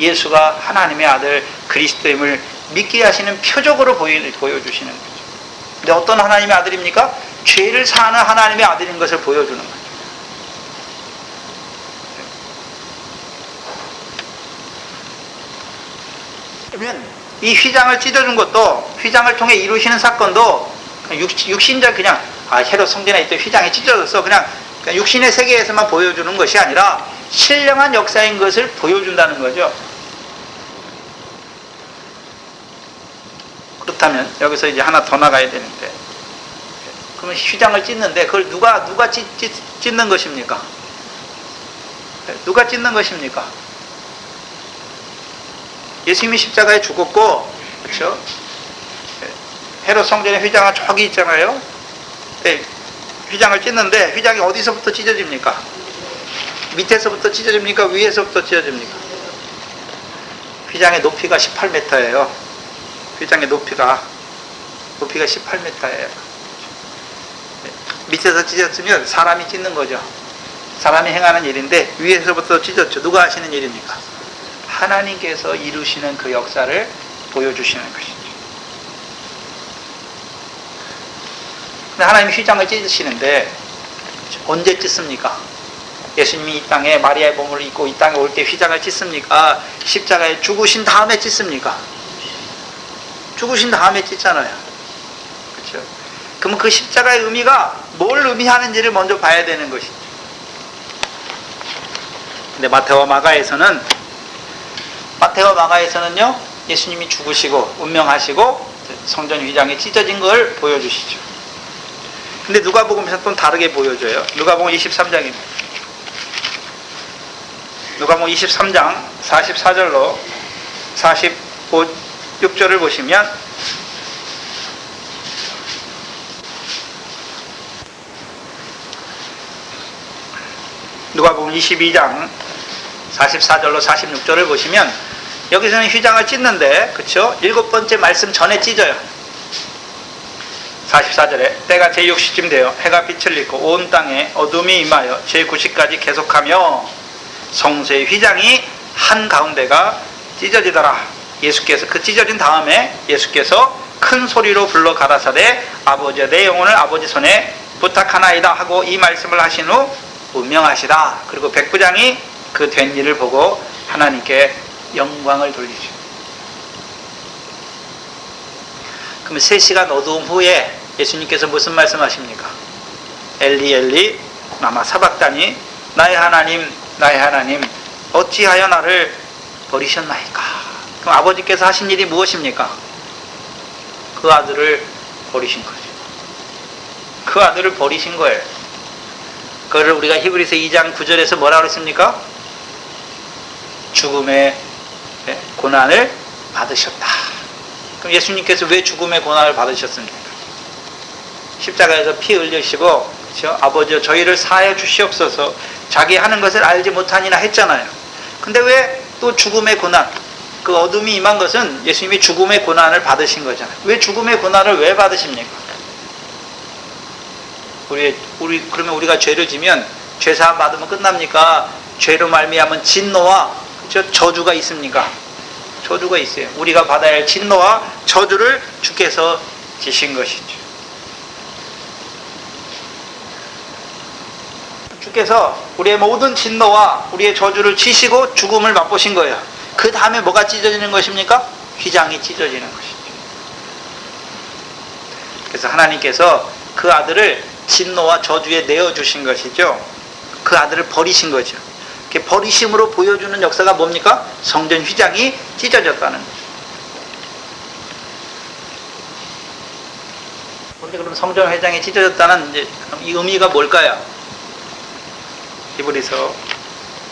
예수가 하나님의 아들 그리스도임을 믿게 하시는 표적으로 보여주시는 거죠. 근데 어떤 하나님의 아들입니까? 죄를 사하는 하나님의 아들인 것을 보여주는 거죠. 그러면 이 휘장을 찢어준 것도, 휘장을 통해 이루시는 사건도 육신적 그냥 헤롯 성전에 있던 휘장이 찢어져서 그냥 육신의 세계에서만 보여주는 것이 아니라 신령한 역사인 것을 보여준다는 거죠. 그렇다면 여기서 이제 하나 더 나가야 되는데, 그러면 휘장을 찢는데 그걸 누가 찢는 것입니까? 누가 찢는 것입니까? 예수님이 십자가에 죽었고, 그렇죠? 헤롯 성전의 휘장은 저기 있잖아요. 휘장을 찢는데 휘장이 어디서부터 찢어집니까? 밑에서부터 찢어집니까? 위에서부터 찢어집니까? 휘장의 높이가 18m예요. 휘장의 높이가 18m예요. 밑에서 찢었으면 사람이 찢는 거죠. 사람이 행하는 일인데 위에서부터 찢었죠. 누가 하시는 일입니까? 하나님께서 이루시는 그 역사를 보여주시는 것이죠. 근데 하나님이 휘장을 찢으시는데 언제 찢습니까? 예수님이 이 땅에 마리아의 몸을 입고 이 땅에 올 때 휘장을 찢습니까? 십자가에 죽으신 다음에 찢습니까? 죽으신 다음에 찢잖아요. 그렇죠? 그러면 그 십자가의 의미가 뭘 의미하는지를 먼저 봐야 되는 것이죠. 근데 마태와 마가에서는요, 예수님이 죽으시고 운명하시고 성전 휘장이 찢어진 걸 보여주시죠. 근데 누가복음에서 또 다르게 보여줘요. 누가복음 23장입니다. 누가복음 23장 44절로 46절을 보시면 누가복음 22장 44절로 46절을 보시면 여기서는 휘장을 찢는데, 그쵸? 7번째 말씀 전에 찢어요. 44절에 때가 제6시쯤 되어 해가 빛을 잃고 온 땅에 어둠이 임하여 제9시까지 계속하며 성소의 휘장이 한가운데가 찢어지더라. 예수께서 그 찢어진 다음에 예수께서 큰 소리로 불러 가라사대 아버지여 내 영혼을 아버지 손에 부탁하나이다 하고 이 말씀을 하신 후 운명하시라. 그리고 백부장이 그 된 일을 보고 하나님께 영광을 돌리죠. 그러면 3시간 어두움 후에 예수님께서 무슨 말씀하십니까? 엘리 엘리 라마 사박다니 나의 하나님 나의 하나님 어찌하여 나를 버리셨나이까? 그럼 아버지께서 하신 일이 무엇입니까? 그 아들을 버리신 거죠. 그 아들을 버리신 거예요. 그거를 우리가 히브리서 2장 9절에서 뭐라고 했습니까? 죽음의 고난을 받으셨다. 그럼 예수님께서 왜 죽음의 고난을 받으셨습니까? 십자가에서 피 흘리시고, 그렇죠? 아버지여 저희를 사하여 주시옵소서, 자기 하는 것을 알지 못하니라 했잖아요. 근데 왜 또 죽음의 고난, 그 어둠이 임한 것은 예수님이 죽음의 고난을 받으신 거잖아요. 왜 죽음의 고난을 왜 받으십니까? 그러면 우리가 죄를 지면 죄 사함 받으면 끝납니까? 죄로 말미암은 진노와, 그렇죠? 저주가 있습니까? 저주가 있어요. 우리가 받아야 할 진노와 저주를 주께서 지신 것이죠. 주께서 우리의 모든 진노와 우리의 저주를 지시고 죽음을 맛보신 거예요. 그 다음에 뭐가 찢어지는 것입니까? 휘장이 찢어지는 것이죠. 그래서 하나님께서 그 아들을 진노와 저주에 내어주신 것이죠. 그 아들을 버리신 거죠. 버리심으로 보여주는 역사가 뭡니까? 성전 휘장이 찢어졌다는 거죠. 그런데 그럼 성전 휘장이 찢어졌다는 이제 이 의미가 뭘까요? 히브리서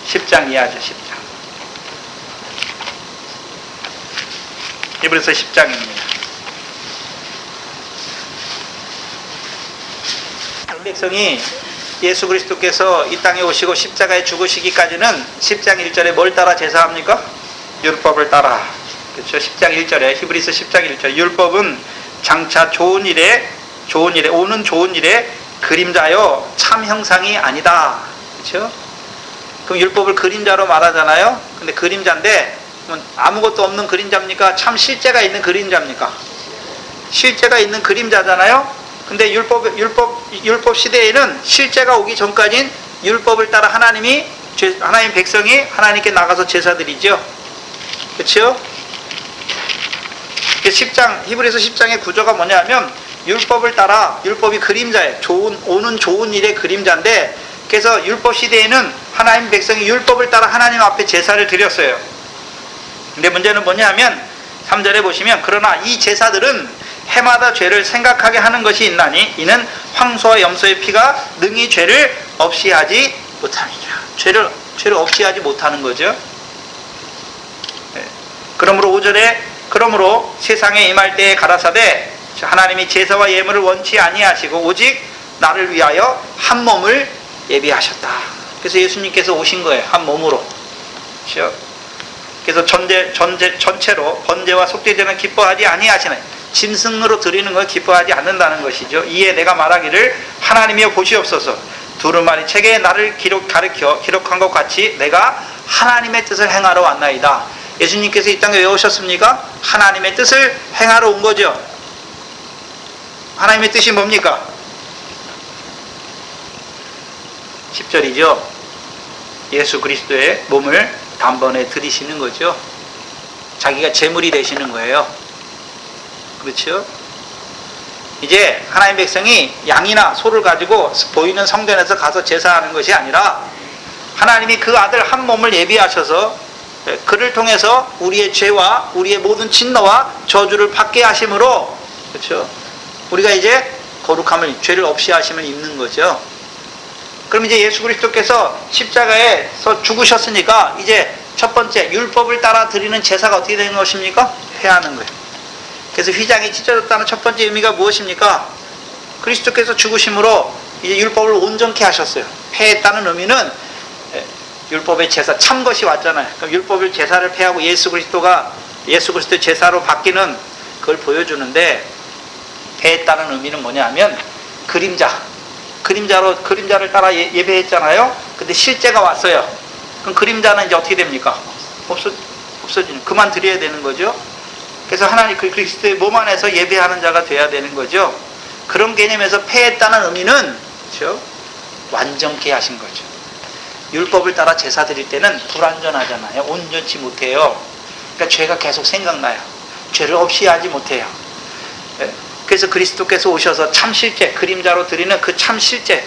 10장 이하죠. 10장. 히브리서 10장입니다. 백성이 예수 그리스도께서 이 땅에 오시고 십자가에 죽으시기까지는 10장 1절에 뭘 따라 제사합니까? 율법을 따라. 그렇죠? 10장 1절에 히브리서 10장 1절 율법은 장차 좋은 일에 오는 좋은 일에 그림자요 참 형상이 아니다. 그렇죠? 그럼 율법을 그림자로 말하잖아요. 근데 그림자인데 아무것도 없는 그림자입니까? 참 실제가 있는 그림자입니까? 실제가 있는 그림자잖아요. 근데 율법 시대에는 실제가 오기 전까지는 율법을 따라 하나님 백성이 하나님께 나가서 제사 드리죠. 그렇죠? 히브리서 10장의 구조가 뭐냐면 율법을 따라, 율법이 그림자예요. 오는 좋은 일의 그림자인데, 그래서 율법 시대에는 하나님 백성이 율법을 따라 하나님 앞에 제사를 드렸어요. 근데 문제는 뭐냐면 3절에 보시면, 그러나 이 제사들은 해마다 죄를 생각하게 하는 것이 있나니 이는 황소와 염소의 피가 능히 죄를 없이 하지 못함이니라. 죄를 없이 하지 못하는 거죠. 그러므로 5절에, 그러므로 세상에 임할 때에 가라사대 하나님이 제사와 예물을 원치 아니하시고 오직 나를 위하여 한 몸을 예비하셨다. 그래서 예수님께서 오신 거예요. 한 몸으로. 그렇죠? 그래서 전체로 번제와 속죄제는 기뻐하지 아니하시네. 짐승으로 드리는 걸 기뻐하지 않는다는 것이죠. 이에 내가 말하기를 하나님이여 보시옵소서. 두루마리 책에 나를 기록한 것 같이 내가 하나님의 뜻을 행하러 왔나이다. 예수님께서 이 땅에 왜 오셨습니까? 하나님의 뜻을 행하러 온 거죠. 하나님의 뜻이 뭡니까? 10절이죠. 예수 그리스도의 몸을 단번에 드리시는 거죠. 자기가 제물이 되시는 거예요. 그렇죠? 이제 하나님 백성이 양이나 소를 가지고 보이는 성전에서 가서 제사하는 것이 아니라 하나님이 그 아들 한 몸을 예비하셔서 그를 통해서 우리의 죄와 우리의 모든 진노와 저주를 받게 하심으로, 그렇죠? 우리가 이제 거룩함을, 죄를 없이 하심을 입는 거죠. 그럼 이제 예수 그리스도께서 십자가에서 죽으셨으니까 이제 첫 번째 율법을 따라 드리는 제사가 어떻게 되는 것입니까? 패하는 거예요. 그래서 휘장이 찢어졌다는 첫 번째 의미가 무엇입니까? 그리스도께서 죽으심으로 이제 율법을 온전케 하셨어요. 패했다는 의미는 율법의 제사, 참 것이 왔잖아요. 그럼 율법의 제사를 패하고 예수 그리스도의 제사로 바뀌는 그걸 보여주는데, 패했다는 의미는 뭐냐면 그림자를 따라 예배했잖아요. 근데 실제가 왔어요. 그럼 그림자는 이제 어떻게 됩니까? 없어지는, 그만 드려야 되는 거죠. 그래서 하나님 그리스도의 몸 안에서 예배하는 자가 돼야 되는 거죠. 그런 개념에서 패했다는 의미는, 그렇죠? 완전케 하신 거죠. 율법을 따라 제사 드릴 때는 불완전하잖아요. 온전치 못해요. 그러니까 죄가 계속 생각나요. 죄를 없이 하지 못해요. 그래서 그리스도께서 오셔서 참 실제, 그림자로 드리는 그 참 실제,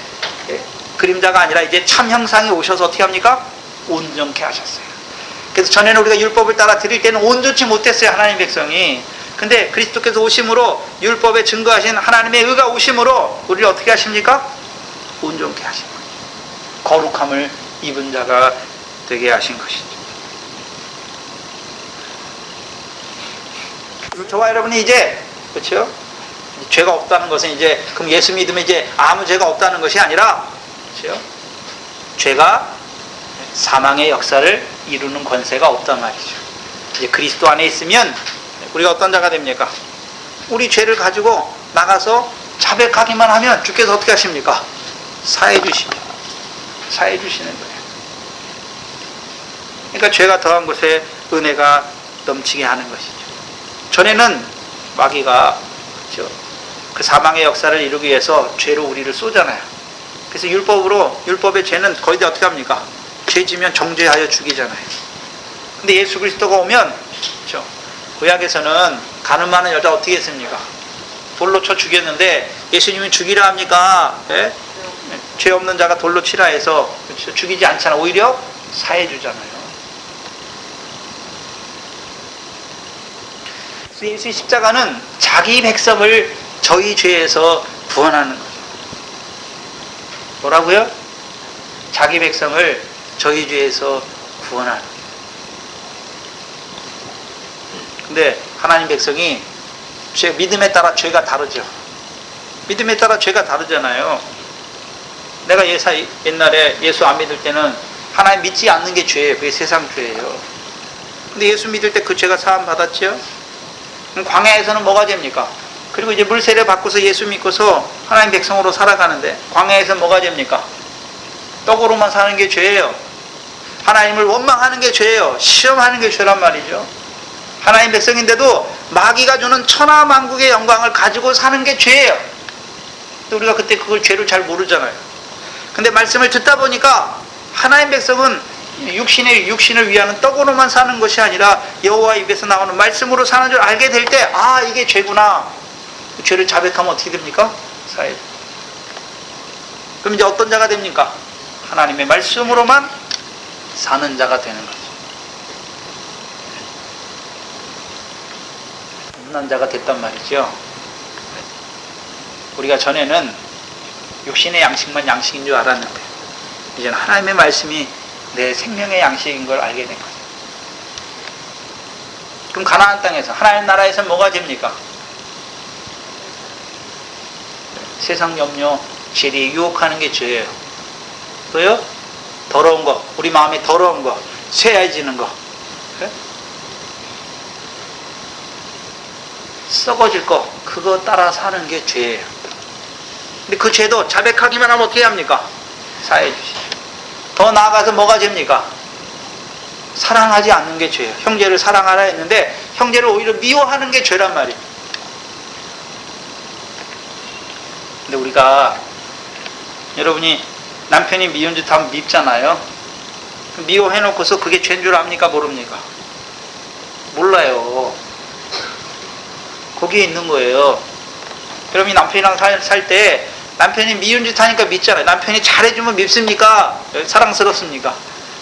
그림자가 아니라 이제 참 형상이 오셔서 어떻게 합니까? 온전케 하셨어요. 그래서 전에는 우리가 율법을 따라 드릴 때는 온전치 못했어요. 하나님 백성이. 근데 그리스도께서 오심으로, 율법에 증거하신 하나님의 의가 오심으로 우리를 어떻게 하십니까? 온전케 하신 거예요. 거룩함을 입은 자가 되게 하신 것이죠. 저와 여러분이 이제, 그렇죠? 죄가 없다는 것은 이제, 그럼 예수 믿으면 이제 아무 죄가 없다는 것이 아니라, 그렇죠? 죄가 사망의 역사를 이루는 권세가 없단 말이죠. 이제 그리스도 안에 있으면 우리가 어떤 자가 됩니까? 우리 죄를 가지고 나가서 자백하기만 하면 주께서 어떻게 하십니까? 사해 주시는 거예요. 그러니까 죄가 더한 곳에 은혜가 넘치게 하는 것이죠. 전에는 마귀가, 그렇죠? 그 사망의 역사를 이루기 위해서 죄로 우리를 쏘잖아요. 그래서 율법의 죄는 거의 다 어떻게 합니까? 죄 지면 정죄하여 죽이잖아요. 근데 예수 그리스도가 오면, 그렇죠? 구약에서는 가늠 많은 여자 어떻게 했습니까? 돌로 쳐 죽였는데 예수님은 죽이라 합니까? 예? 죄 없는 자가 돌로 치라 해서, 그렇죠? 죽이지 않잖아. 오히려 사해 주잖아요. 예수의 십자가는 자기 백성을 저희 죄에서 구원하는 거죠. 뭐라고요? 자기 백성을 저희 죄에서 구원하는 거죠. 근데 하나님 백성이 믿음에 따라 죄가 다르죠. 믿음에 따라 죄가 다르잖아요. 내가 옛날에 예수 안 믿을 때는 하나님 믿지 않는 게 죄예요. 그게 세상 죄예요. 근데 예수 믿을 때 그 죄가 사함 받았죠. 그럼 광야에서는 뭐가 됩니까? 그리고 이제 물세례 받고서 예수 믿고서 하나님 백성으로 살아가는데 광야에서 뭐가 됩니까? 떡으로만 사는 게 죄예요. 하나님을 원망하는 게 죄예요. 시험하는 게 죄란 말이죠. 하나님 백성인데도 마귀가 주는 천하만국의 영광을 가지고 사는 게 죄예요. 우리가 그때 그걸 죄를 잘 모르잖아요. 근데 말씀을 듣다 보니까 하나님 백성은 육신을 위하는 떡으로만 사는 것이 아니라 여호와 입에서 나오는 말씀으로 사는 줄 알게 될 때, 아, 이게 죄구나. 죄를 자백하면 어떻게 됩니까? 사해. 그럼 이제 어떤 자가 됩니까? 하나님의 말씀으로만 사는 자가 되는 거죠. 없는 자가 됐단 말이죠. 우리가 전에는 육신의 양식만 양식인 줄 알았는데, 이제는 하나님의 말씀이 내 생명의 양식인 걸 알게 된 거죠. 그럼 가나안 땅에서, 하나님 나라에서 뭐가 됩니까? 세상 염려, 질이 유혹하는 게 죄예요. 또요? 더러운 거, 우리 마음이 더러운 거, 쇠해지는 거, 네? 썩어질 거, 그거 따라 사는 게 죄예요. 근데 그 죄도 자백하기만 하면 어떻게 합니까? 사해 주시죠. 더 나아가서 뭐가 죄입니까? 사랑하지 않는 게 죄예요. 형제를 사랑하라 했는데 형제를 오히려 미워하는 게 죄란 말이에요. 근데 우리가, 여러분이 남편이 미운 짓 하면 밉잖아요. 미워해놓고서 그게 죄인 줄 압니까? 모릅니까? 몰라요. 거기에 있는 거예요. 여러분이 남편이랑 살 때 남편이 미운 짓 하니까 밉잖아요. 남편이 잘해주면 밉습니까? 사랑스럽습니까?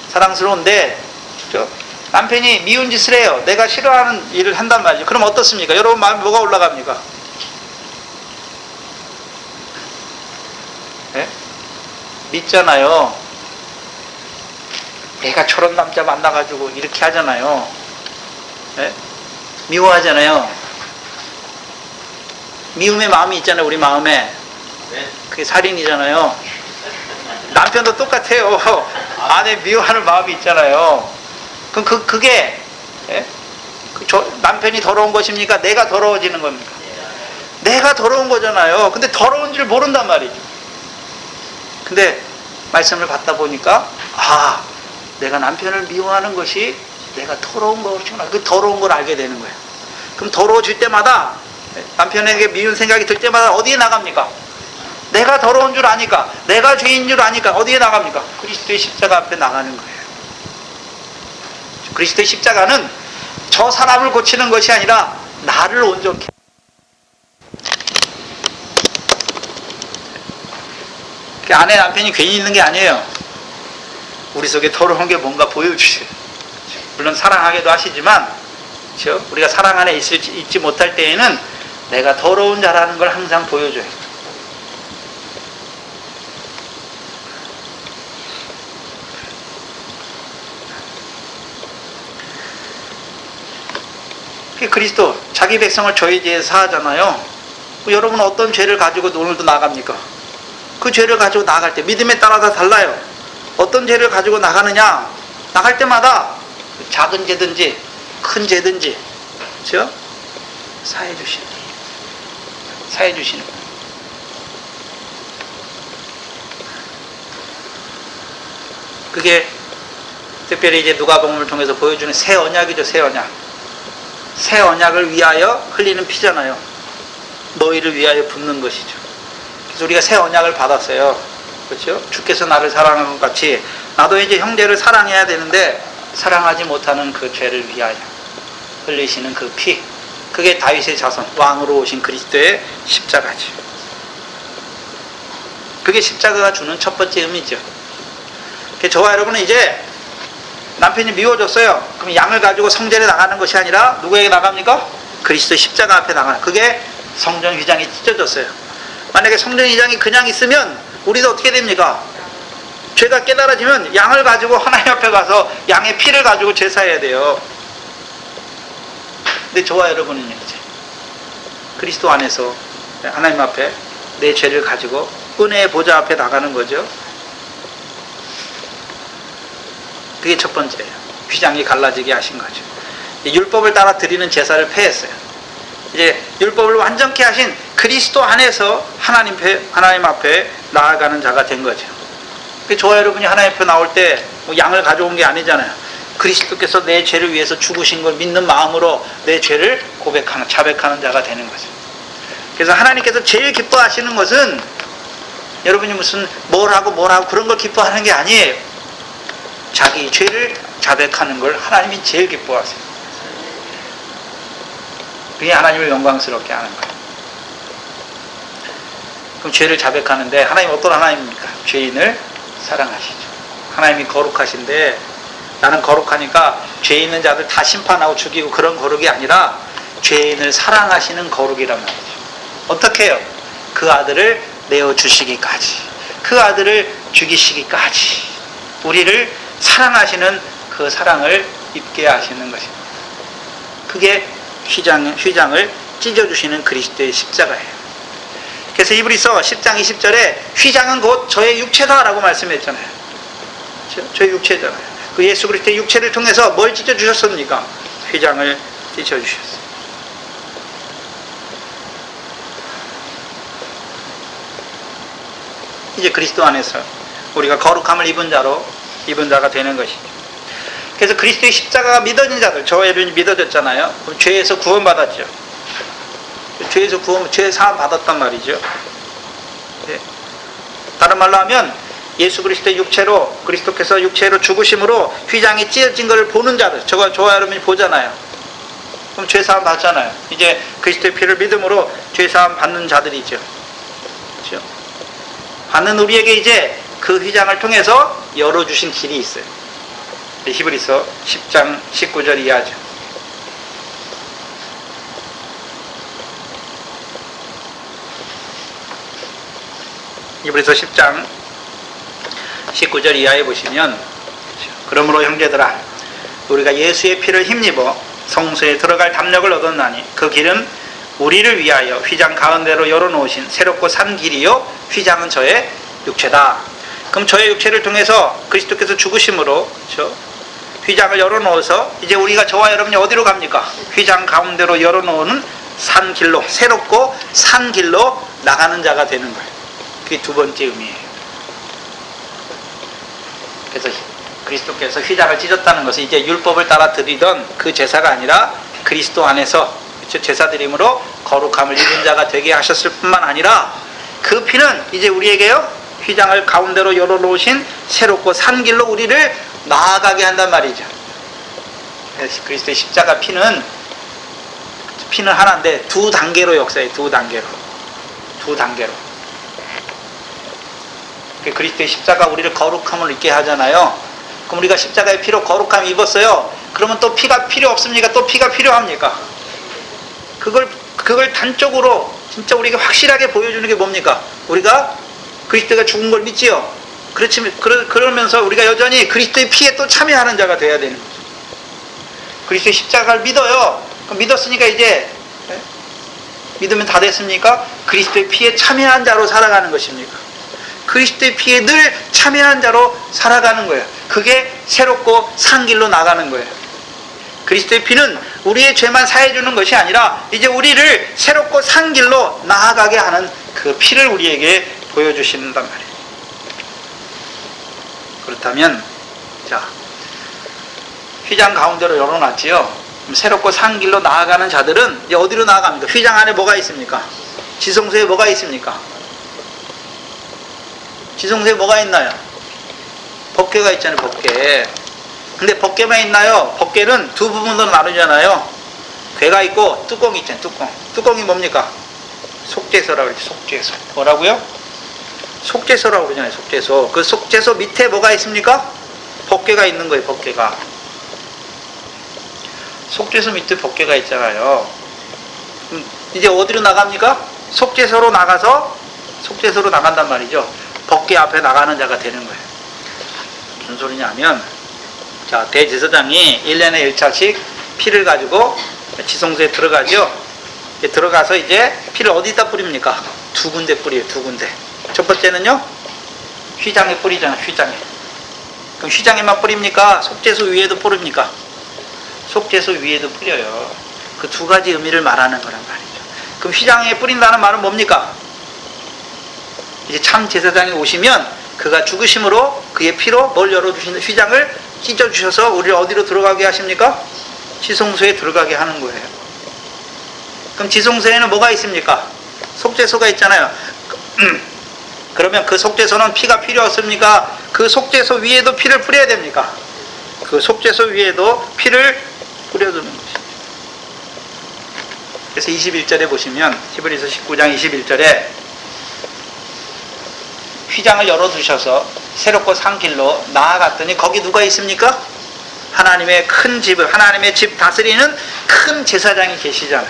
사랑스러운데, 남편이 미운 짓을 해요. 내가 싫어하는 일을 한단 말이죠. 그럼 어떻습니까? 여러분 마음에 뭐가 올라갑니까? 네? 밉잖아요. 내가 저런 남자 만나가지고 이렇게 하잖아요. 네? 미워하잖아요. 미움의 마음이 있잖아요. 우리 마음에. 그게 살인이잖아요. 남편도 똑같아요. 아내 미워하는 마음이 있잖아요. 그럼 그게, 예? 남편이 더러운 것입니까? 내가 더러워지는 겁니까? 내가 더러운 거잖아요. 근데 더러운 줄 모른단 말이죠. 근데 말씀을 받다 보니까, 아, 내가 남편을 미워하는 것이 내가 더러운 것이구나. 그 더러운 걸 알게 되는 거예요. 그럼 더러워질 때마다, 남편에게 미운 생각이 들 때마다 어디에 나갑니까? 내가 더러운 줄 아니까, 내가 죄인 줄 아니까 어디에 나갑니까? 그리스도의 십자가 앞에 나가는 거예요. 그리스도의 십자가는 저 사람을 고치는 것이 아니라 나를 온전케. 그 아내 남편이 괜히 있는 게 아니에요. 우리 속에 더러운 게 뭔가 보여주세요. 물론 사랑하기도 하시지만, 그렇죠? 우리가 사랑 안에 있지 못할 때에는 내가 더러운 자라는 걸 항상 보여줘요. 그리스도 자기 백성을 저희 죄에 사하잖아요. 여러분은 어떤 죄를 가지고 오늘도 나갑니까? 그 죄를 가지고 나갈 때 믿음에 따라서 달라요. 어떤 죄를 가지고 나가느냐? 나갈 때마다 작은 죄든지 큰 죄든지, 그렇죠? 사해 주시는 거예요. 그게 특별히 이제 누가복음을 통해서 보여주는 새 언약이죠. 새 언약. 새 언약을 위하여 흘리는 피잖아요. 너희를 위하여 붓는 것이죠. 그래서 우리가 새 언약을 받았어요. 그렇죠? 주께서 나를 사랑하는 것 같이 나도 이제 형제를 사랑해야 되는데 사랑하지 못하는 그 죄를 위하여 흘리시는 그 피, 그게 다윗의 자손, 왕으로 오신 그리스도의 십자가죠. 그게 십자가가 주는 첫 번째 의미죠. 저와 여러분은 이제 남편이 미워졌어요. 그럼 양을 가지고 성전에 나가는 것이 아니라 누구에게 나갑니까? 그리스도의 십자가 앞에 나가는. 그게 성전 휘장이 찢어졌어요. 만약에 성전 휘장이 그냥 있으면 우리도 어떻게 됩니까? 죄가 깨달아지면 양을 가지고 하나님 앞에 가서 양의 피를 가지고 제사해야 돼요. 근데 저와 여러분은요, 이제 그리스도 안에서 하나님 앞에 내 죄를 가지고 은혜의 보좌 앞에 나가는 거죠. 그게 첫 번째예요. 휘장이 갈라지게 하신 거죠. 율법을 따라 드리는 제사를 폐했어요. 이제 율법을 완전케 하신 그리스도 안에서 하나님 앞에 나아가는 자가 된 거죠. 저와 여러분이 하나님 앞에 나올 때 양을 가져온 게 아니잖아요. 그리스도께서 내 죄를 위해서 죽으신 걸 믿는 마음으로 내 죄를 고백하는, 자백하는 자가 되는 거죠. 그래서 하나님께서 제일 기뻐하시는 것은 여러분이 무슨 뭘 하고 그런 걸 기뻐하는 게 아니에요. 자기 죄를 자백하는 걸 하나님이 제일 기뻐하세요. 그게 하나님을 영광스럽게 하는 거예요. 그럼 죄를 자백하는데 하나님 어떤 하나님입니까? 죄인을 사랑하시죠. 하나님이 거룩하신데 나는 거룩하니까 죄 있는 자들 다 심판하고 죽이고 그런 거룩이 아니라 죄인을 사랑하시는 거룩이란 말이죠. 어떻게 해요? 그 아들을 내어주시기까지, 그 아들을 죽이시기까지 우리를 사랑하시는 그 사랑을 입게 하시는 것입니다. 그게 휘장을 찢어주시는 그리스도의 십자가예요. 그래서 이브리서 10장 20절에 휘장은 곧 저의 육체다 라고 말씀했잖아요. 저의 육체잖아요. 그 예수 그리스도의 육체를 통해서 뭘 찢어주셨습니까? 휘장을 찢어주셨어요. 이제 그리스도 안에서 우리가 거룩함을 입은 자가 되는 것이죠. 그래서 그리스도의 십자가가 믿어진 자들, 저와 여러분이 믿어졌잖아요. 그럼 죄에서 구원받았죠. 죄 사함 받았단 말이죠. 네. 다른 말로 하면 예수 그리스도의 육체로, 그리스도께서 육체로 죽으심으로 휘장이 찢어진 것을 보는 자들, 저와 여러분이 보잖아요. 그럼 죄 사함 받잖아요. 이제 그리스도의 피를 믿음으로 죄 사함 받는 자들이죠. 그렇죠? 받는 우리에게 이제 그 휘장을 통해서 열어주신 길이 있어요. 히브리서 10장 19절 이하죠. 히브리서 10장 19절 이하에 보시면, 그러므로 형제들아 우리가 예수의 피를 힘입어 성소에 들어갈 담력을 얻었나니 그 길은 우리를 위하여 휘장 가운데로 열어놓으신 새롭고 산 길이요 휘장은 저의 육체다. 그럼 저의 육체를 통해서 그리스도께서 죽으심으로 휘장을 열어놓아서 이제 우리가, 저와 여러분이 어디로 갑니까? 휘장 가운데로 열어놓는 산 길로, 새롭고 산 길로 나가는 자가 되는 거예요. 그게 두 번째 의미예요. 그래서 그리스도께서 휘장을 찢었다는 것은 이제 율법을 따라 드리던 그 제사가 아니라 그리스도 안에서 제사드림으로 거룩함을 입은 자가 되게 하셨을 뿐만 아니라 그 피는 이제 우리에게요 휘장을 가운데로 열어놓으신 새롭고 산 길로 우리를 나아가게 한단 말이죠. 그리스도의 십자가 피는 하나인데 두 단계로 역사해요. 두 단계로. 그리스도의 십자가 우리를 거룩함을 입게 하잖아요. 그럼 우리가 십자가의 피로 거룩함 입었어요. 그러면 또 피가 필요 없습니까? 또 피가 필요합니까? 그걸 단적으로 진짜 우리가 확실하게 보여주는 게 뭡니까? 우리가 그리스도가 죽은 걸 믿지요. 그러면서 우리가 여전히 그리스도의 피에 또 참여하는 자가 돼야 되는 거죠. 그리스도의 십자가를 믿어요. 그럼 믿었으니까 이제 믿으면 다 됐습니까? 그리스도의 피에 참여한 자로 살아가는 것입니까? 그리스도의 피에 늘 참여한 자로 살아가는 거예요. 그게 새롭고 산 길로 나가는 거예요. 그리스도의 피는 우리의 죄만 사해주는 것이 아니라 이제 우리를 새롭고 산 길로 나아가게 하는 그 피를 우리에게 보여주신단 말이에요. 그렇다면 휘장 가운데로 열어놨지요. 새롭고 산 길로 나아가는 자들은 이제 어디로 나아갑니까? 휘장 안에 뭐가 있습니까? 지성소에 뭐가 있습니까? 지성소에 뭐가 있나요? 법궤가 있잖아요. 법궤. 근데 법궤만 있나요? 법궤는 두 부분으로 나누잖아요. 궤가 있고 뚜껑이 있잖아요. 뚜껑이 뭡니까? 속죄소라고 그러죠. 속죄소. 뭐라고요? 속죄소라고 그러잖아요. 속죄소. 그 속죄소 밑에 뭐가 있습니까? 법궤가 있는 거예요. 법궤가. 속죄소 밑에 법궤가 있잖아요. 이제 어디로 나갑니까? 속죄소로 나간단 말이죠. 법궤 앞에 나가는 자가 되는 거예요. 무슨 소리냐면, 대제사장이 1년에 1차씩 피를 가지고 지성소에 들어가죠. 들어가서 이제 피를 어디다 뿌립니까? 두 군데 뿌려요. 두 군데. 첫 번째는요, 휘장에 뿌리잖아요. 휘장에. 그럼 휘장에만 뿌립니까? 속죄소 위에도 뿌립니까? 속죄소 위에도 뿌려요. 그 두 가지 의미를 말하는 거란 말이죠. 그럼 휘장에 뿌린다는 말은 뭡니까? 이제 참 제사장이 오시면 그가 죽으심으로 그의 피로 뭘 열어주시는, 휘장을 찢어주셔서 우리를 어디로 들어가게 하십니까? 지성소에 들어가게 하는 거예요. 그럼 지성소에는 뭐가 있습니까? 속죄소가 있잖아요. 그러면 그 속죄소는 피가 필요 없습니까? 그 속죄소 위에도 피를 뿌려야 됩니까? 그 속죄소 위에도 피를 뿌려주는 것입니다. 그래서 21절에 보시면 히브리서 19장 21절에 휘장을 열어두셔서 새롭고 산 길로 나아갔더니 거기 누가 있습니까? 하나님의 큰 집을, 하나님의 집 다스리는 큰 제사장이 계시잖아요.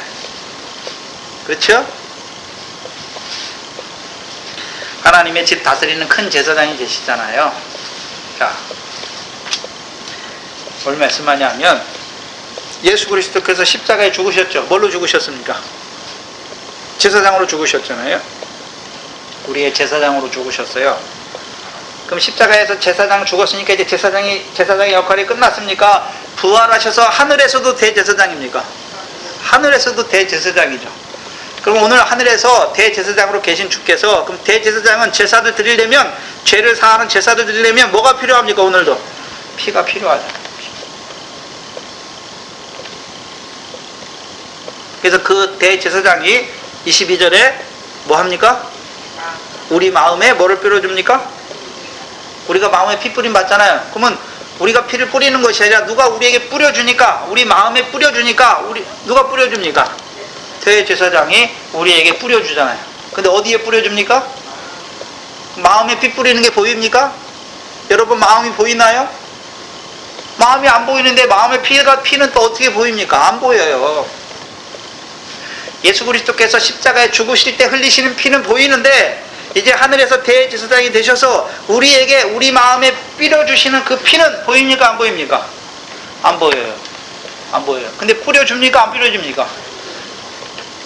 그렇죠? 하나님의 집 다스리는 큰 제사장이 계시잖아요. 자, 뭘 말씀하냐면 예수 그리스도께서 십자가에 죽으셨죠. 뭘로 죽으셨습니까? 제사장으로 죽으셨잖아요. 우리의 제사장으로 죽으셨어요. 그럼 십자가에서 제사장 죽었으니까 이제 제사장의 역할이 끝났습니까? 부활하셔서 하늘에서도 대제사장입니까? 하늘에서도 대제사장이죠. 그럼 오늘 하늘에서 대제사장으로 계신 주께서, 그럼 대제사장은 제사를 드리려면, 죄를 사하는 제사를 드리려면 뭐가 필요합니까? 오늘도 피가 필요하죠. 그래서 그 대제사장이 22절에 뭐 합니까? 우리 마음에 뭐를 뿌려줍니까? 우리가 마음에 피 뿌림 받잖아요. 그러면 우리가 피를 뿌리는 것이 아니라 누가 우리에게 뿌려주니까, 우리 마음에 뿌려주니까, 누가 뿌려줍니까? 대제사장이 우리에게 뿌려주잖아요. 근데 어디에 뿌려줍니까? 마음에 피 뿌리는 게 보입니까? 여러분 마음이 보이나요? 마음이 안 보이는데 마음의 피는 또 어떻게 보입니까? 안 보여요. 예수 그리스도께서 십자가에 죽으실 때 흘리시는 피는 보이는데 이제 하늘에서 대제사장이 되셔서 우리에게 우리 마음에 뿌려주시는 그 피는 보입니까? 안 보입니까? 안 보여요. 안 보여요. 근데 뿌려줍니까? 안 뿌려줍니까?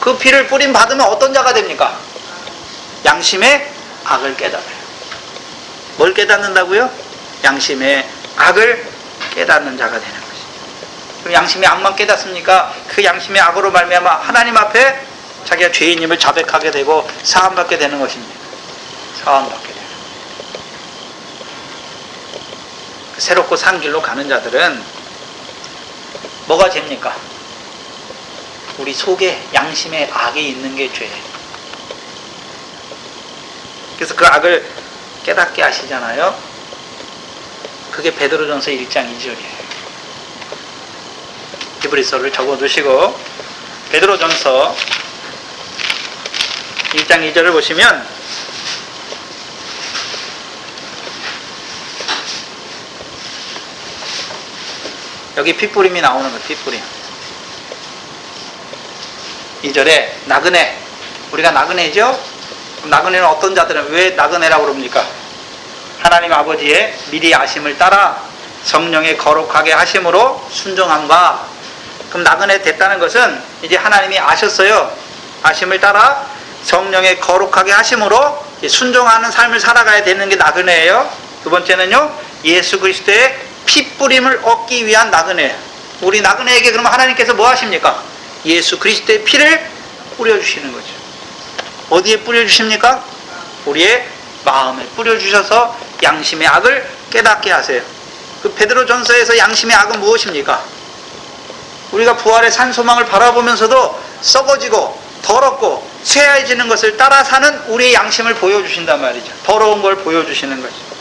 그 피를 뿌림 받으면 어떤 자가 됩니까? 양심의 악을 깨달아요. 뭘 깨닫는다고요? 양심의 악을 깨닫는 자가 되는 거죠. 그럼 양심의 악만 깨닫습니까? 그 양심의 악으로 말미암아 하나님 앞에 자기가 죄인임을 자백하게 되고 사함받게 되는 것입니다. 사함받게 돼요. 새롭고 산 길로 가는 자들은 뭐가 죄입니까? 우리 속에 양심의 악이 있는 게 죄예요. 그래서 그 악을 깨닫게 하시잖아요. 그게 베드로전서 1장 2절이에요. 히브리서를 적어두시고 베드로전서 1장 2절을 보시면 여기 핏뿌림이 나오는 거예요. 핏뿌림. 2절에 나그네, 우리가 나그네죠? 나그네는 어떤 자들은 왜 나그네라고 그럽니까? 하나님 아버지의 미리 아심을 따라 성령의 거룩하게 하심으로 순종함과, 그럼 나그네 됐다는 것은 이제 하나님이 아셨어요. 아심을 따라 성령의 거룩하게 하심으로 순종하는 삶을 살아가야 되는 게 나그네예요. 두 번째는요, 예수 그리스도의 핏뿌림을 얻기 위한 나그네. 우리 나그네에게 그러면 하나님께서 뭐 하십니까? 예수 그리스도의 피를 뿌려주시는 거죠. 어디에 뿌려주십니까? 우리의 마음에 뿌려주셔서 양심의 악을 깨닫게 하세요. 그 베드로전서에서 양심의 악은 무엇입니까? 우리가 부활의 산 소망을 바라보면서도 썩어지고 더럽고 쇠해지는 것을 따라 사는 우리의 양심을 보여주신단 말이죠. 더러운 걸 보여주시는 거죠.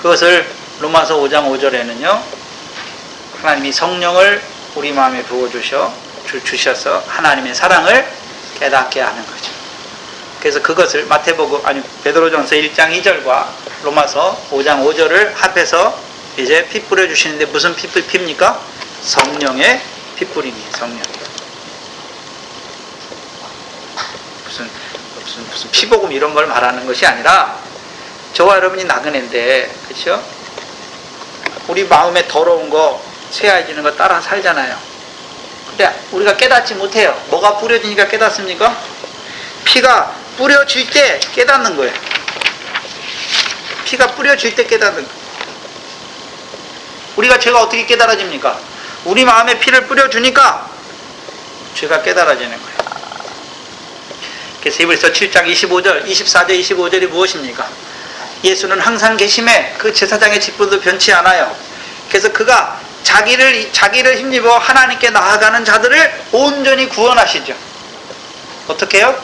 그것을 로마서 5장 5절에는요, 하나님이 성령을 우리 마음에 부어주셔서 하나님의 사랑을 깨닫게 하는 거죠. 그래서 그것을 베드로전서 1장 2절과 로마서 5장 5절을 합해서 이제 피 뿌려주시는데 무슨 피입니까? 성령의 피 뿌림이에요. 성령. 무슨 피복음 이런 걸 말하는 것이 아니라 저와 여러분이 나그네인데, 그렇죠? 우리 마음에 더러운 거, 쇠해지는 거 따라 살잖아요. 근데 우리가 깨닫지 못해요. 뭐가 뿌려지니까 깨닫습니까? 피가 뿌려질 때 깨닫는 거예요. 피가 뿌려질 때 깨닫는 거예요. 우리가 죄가 어떻게 깨달아집니까? 우리 마음에 피를 뿌려주니까 죄가 깨달아지는 거예요. 그래서 히브리서 7장 24절 25절이 무엇입니까? 예수는 항상 계심에 그 제사장의 직분도 변치 않아요. 그래서 그가 자기를 힘입어 하나님께 나아가는 자들을 온전히 구원하시죠. 어떻게 해요?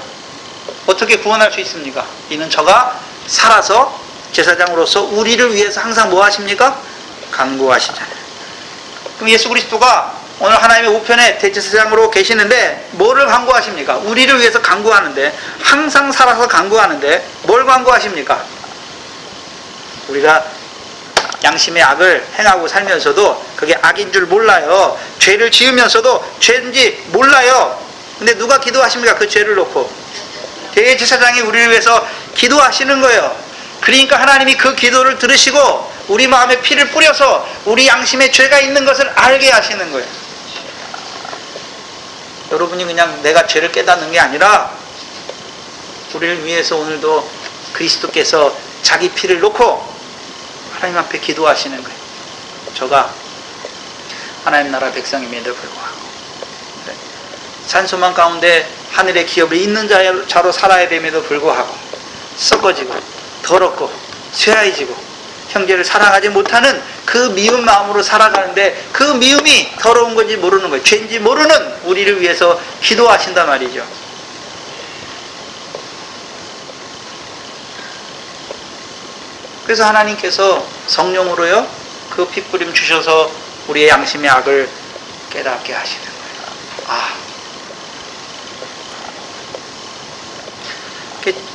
어떻게 구원할 수 있습니까? 이는 저가 살아서 대제사장으로서 우리를 위해서 항상 뭐 하십니까? 간구하시잖아요. 그럼 예수 그리스도가 오늘 하나님의 우편에 대제사장으로 계시는데 뭐를 간구하십니까? 우리를 위해서 간구하는데, 항상 살아서 간구하는데 뭘 간구하십니까? 우리가 양심의 악을 행하고 살면서도 그게 악인 줄 몰라요. 죄를 지으면서도 죄인지 몰라요. 근데 누가 기도하십니까? 그 죄를 놓고 대제사장이 우리를 위해서 기도하시는 거예요. 그러니까 하나님이 그 기도를 들으시고 우리 마음에 피를 뿌려서 우리 양심에 죄가 있는 것을 알게 하시는 거예요. 여러분이 그냥 내가 죄를 깨닫는 게 아니라 우리를 위해서 오늘도 그리스도께서 자기 피를 놓고 하나님 앞에 기도하시는 거예요. 저가 하나님 나라 백성임에도 불구하고 산소망 가운데 하늘의 기업을 있는 자로 살아야 됨에도 불구하고 썩어지고 더럽고 쇠하해지고 형제를 사랑하지 못하는 그 미운 마음으로 살아가는데 그 미움이 더러운 건지 모르는 거예요. 죄인지 모르는 우리를 위해서 기도하신단 말이죠. 그래서 하나님께서 성령으로요 그 핏부림 주셔서 우리의 양심의 악을 깨닫게 하시는 거예요.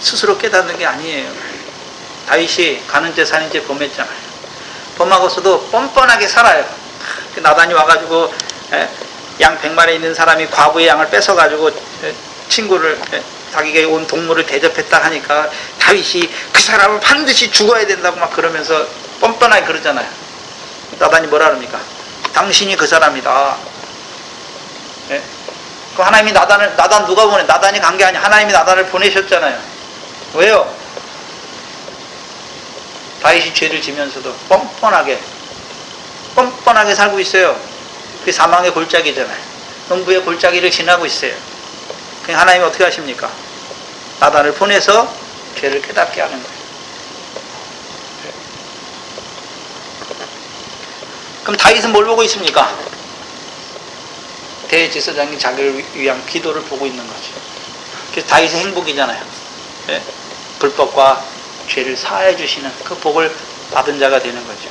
스스로 깨닫는 게 아니에요. 다윗이 가는죄 사는죄 범했잖아요. 범하고서도 뻔뻔하게 살아요. 나단이 와가지고 양 100마리 있는 사람이 과부의 양을 뺏어가지고 친구를 자기가 온 동물을 대접했다 하니까 다윗이 그 사람은 반드시 죽어야 된다고 막 그러면서 뻔뻔하게 그러잖아요. 나단이 뭐라 그럽니까? 당신이 그 사람이다. 그 하나님이 나단 누가 보내? 나단이 간 게 아니야. 하나님이 나단을 보내셨잖아요. 왜요? 다윗이 죄를 지면서도 뻔뻔하게 살고 있어요. 그게 사망의 골짜기잖아요. 농부의 골짜기를 지나고 있어요. 그냥 하나님이 어떻게 하십니까? 나단을 보내서 죄를 깨닫게 하는 거예요. 그럼 다윗은 뭘 보고 있습니까? 대제사장이 자기를 위한 기도를 보고 있는 거죠. 그래서 다윗의 행복이잖아요. 네? 불법과 죄를 사해 주시는 그 복을 받은 자가 되는 거죠.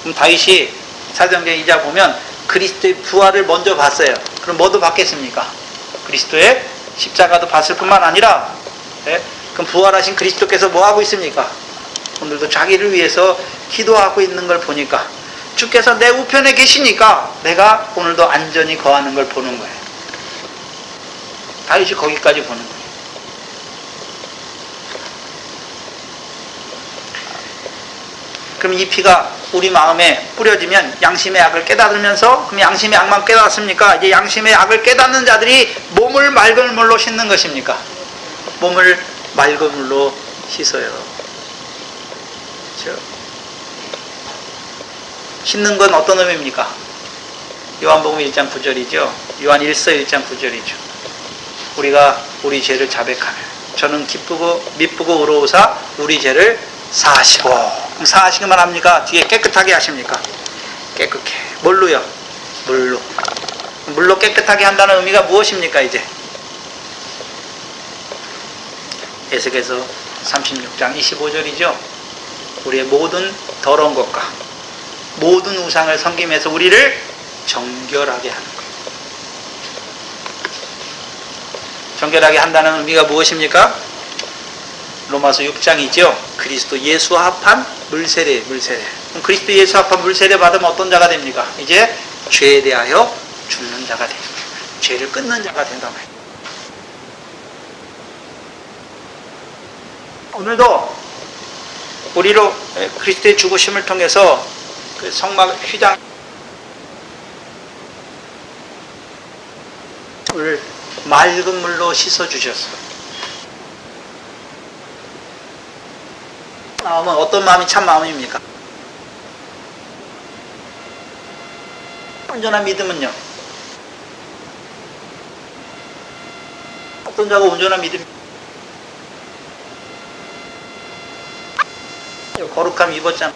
그럼 다윗이 사도행전 2장 보면 그리스도의 부활을 먼저 봤어요. 그럼 뭐도 받겠습니까? 그리스도의 십자가도 봤을 뿐만 아니라 그럼 부활하신 그리스도께서 뭐 하고 있습니까? 오늘도 자기를 위해서 기도하고 있는 걸 보니까 주께서 내 우편에 계시니까 내가 오늘도 안전히 거하는 걸 보는 거예요. 다윗이 거기까지 보는 거예요. 그럼 이 피가 우리 마음에 뿌려지면 양심의 악을 깨닫으면서, 그럼 양심의 악만 깨닫습니까? 이제 양심의 악을 깨닫는 자들이 몸을 맑은 물로 씻는 것입니까? 몸을 맑은 물로 씻어요. 그렇죠? 씻는 건 어떤 의미입니까? 요한복음 1장 9절이죠. 요한 1서 1장 9절이죠. 우리가 우리 죄를 자백하면 저는 기쁘고 미쁘고 의로우사 우리 죄를 사하시고. 그럼 사하시기만 합니까? 뒤에 깨끗하게 하십니까? 깨끗해. 뭘로요? 물로 깨끗하게 한다는 의미가 무엇입니까? 이제 에스겔서 36장 25절이죠. 우리의 모든 더러운 것과 모든 우상을 섬기면서 우리를 정결하게 하는 것. 정결하게 한다는 의미가 무엇입니까? 로마서 6장이죠. 그리스도 예수와 합한 물세례. 그럼 그리스도 예수와 합한 물세례 받으면 어떤 자가 됩니까? 이제 죄에 대하여 죽는 자가 됩니다. 죄를 끊는 자가 된다 말이에요. 오늘도 우리로 그리스도의 죽으심을 통해서 그 성막 휘장을 맑은 물로 씻어 주셨어요. 마음은 어떤 마음이 참 마음입니까? 온전한 믿음은요? 어떤 자가 온전한 믿음? 거룩함 입었잖아.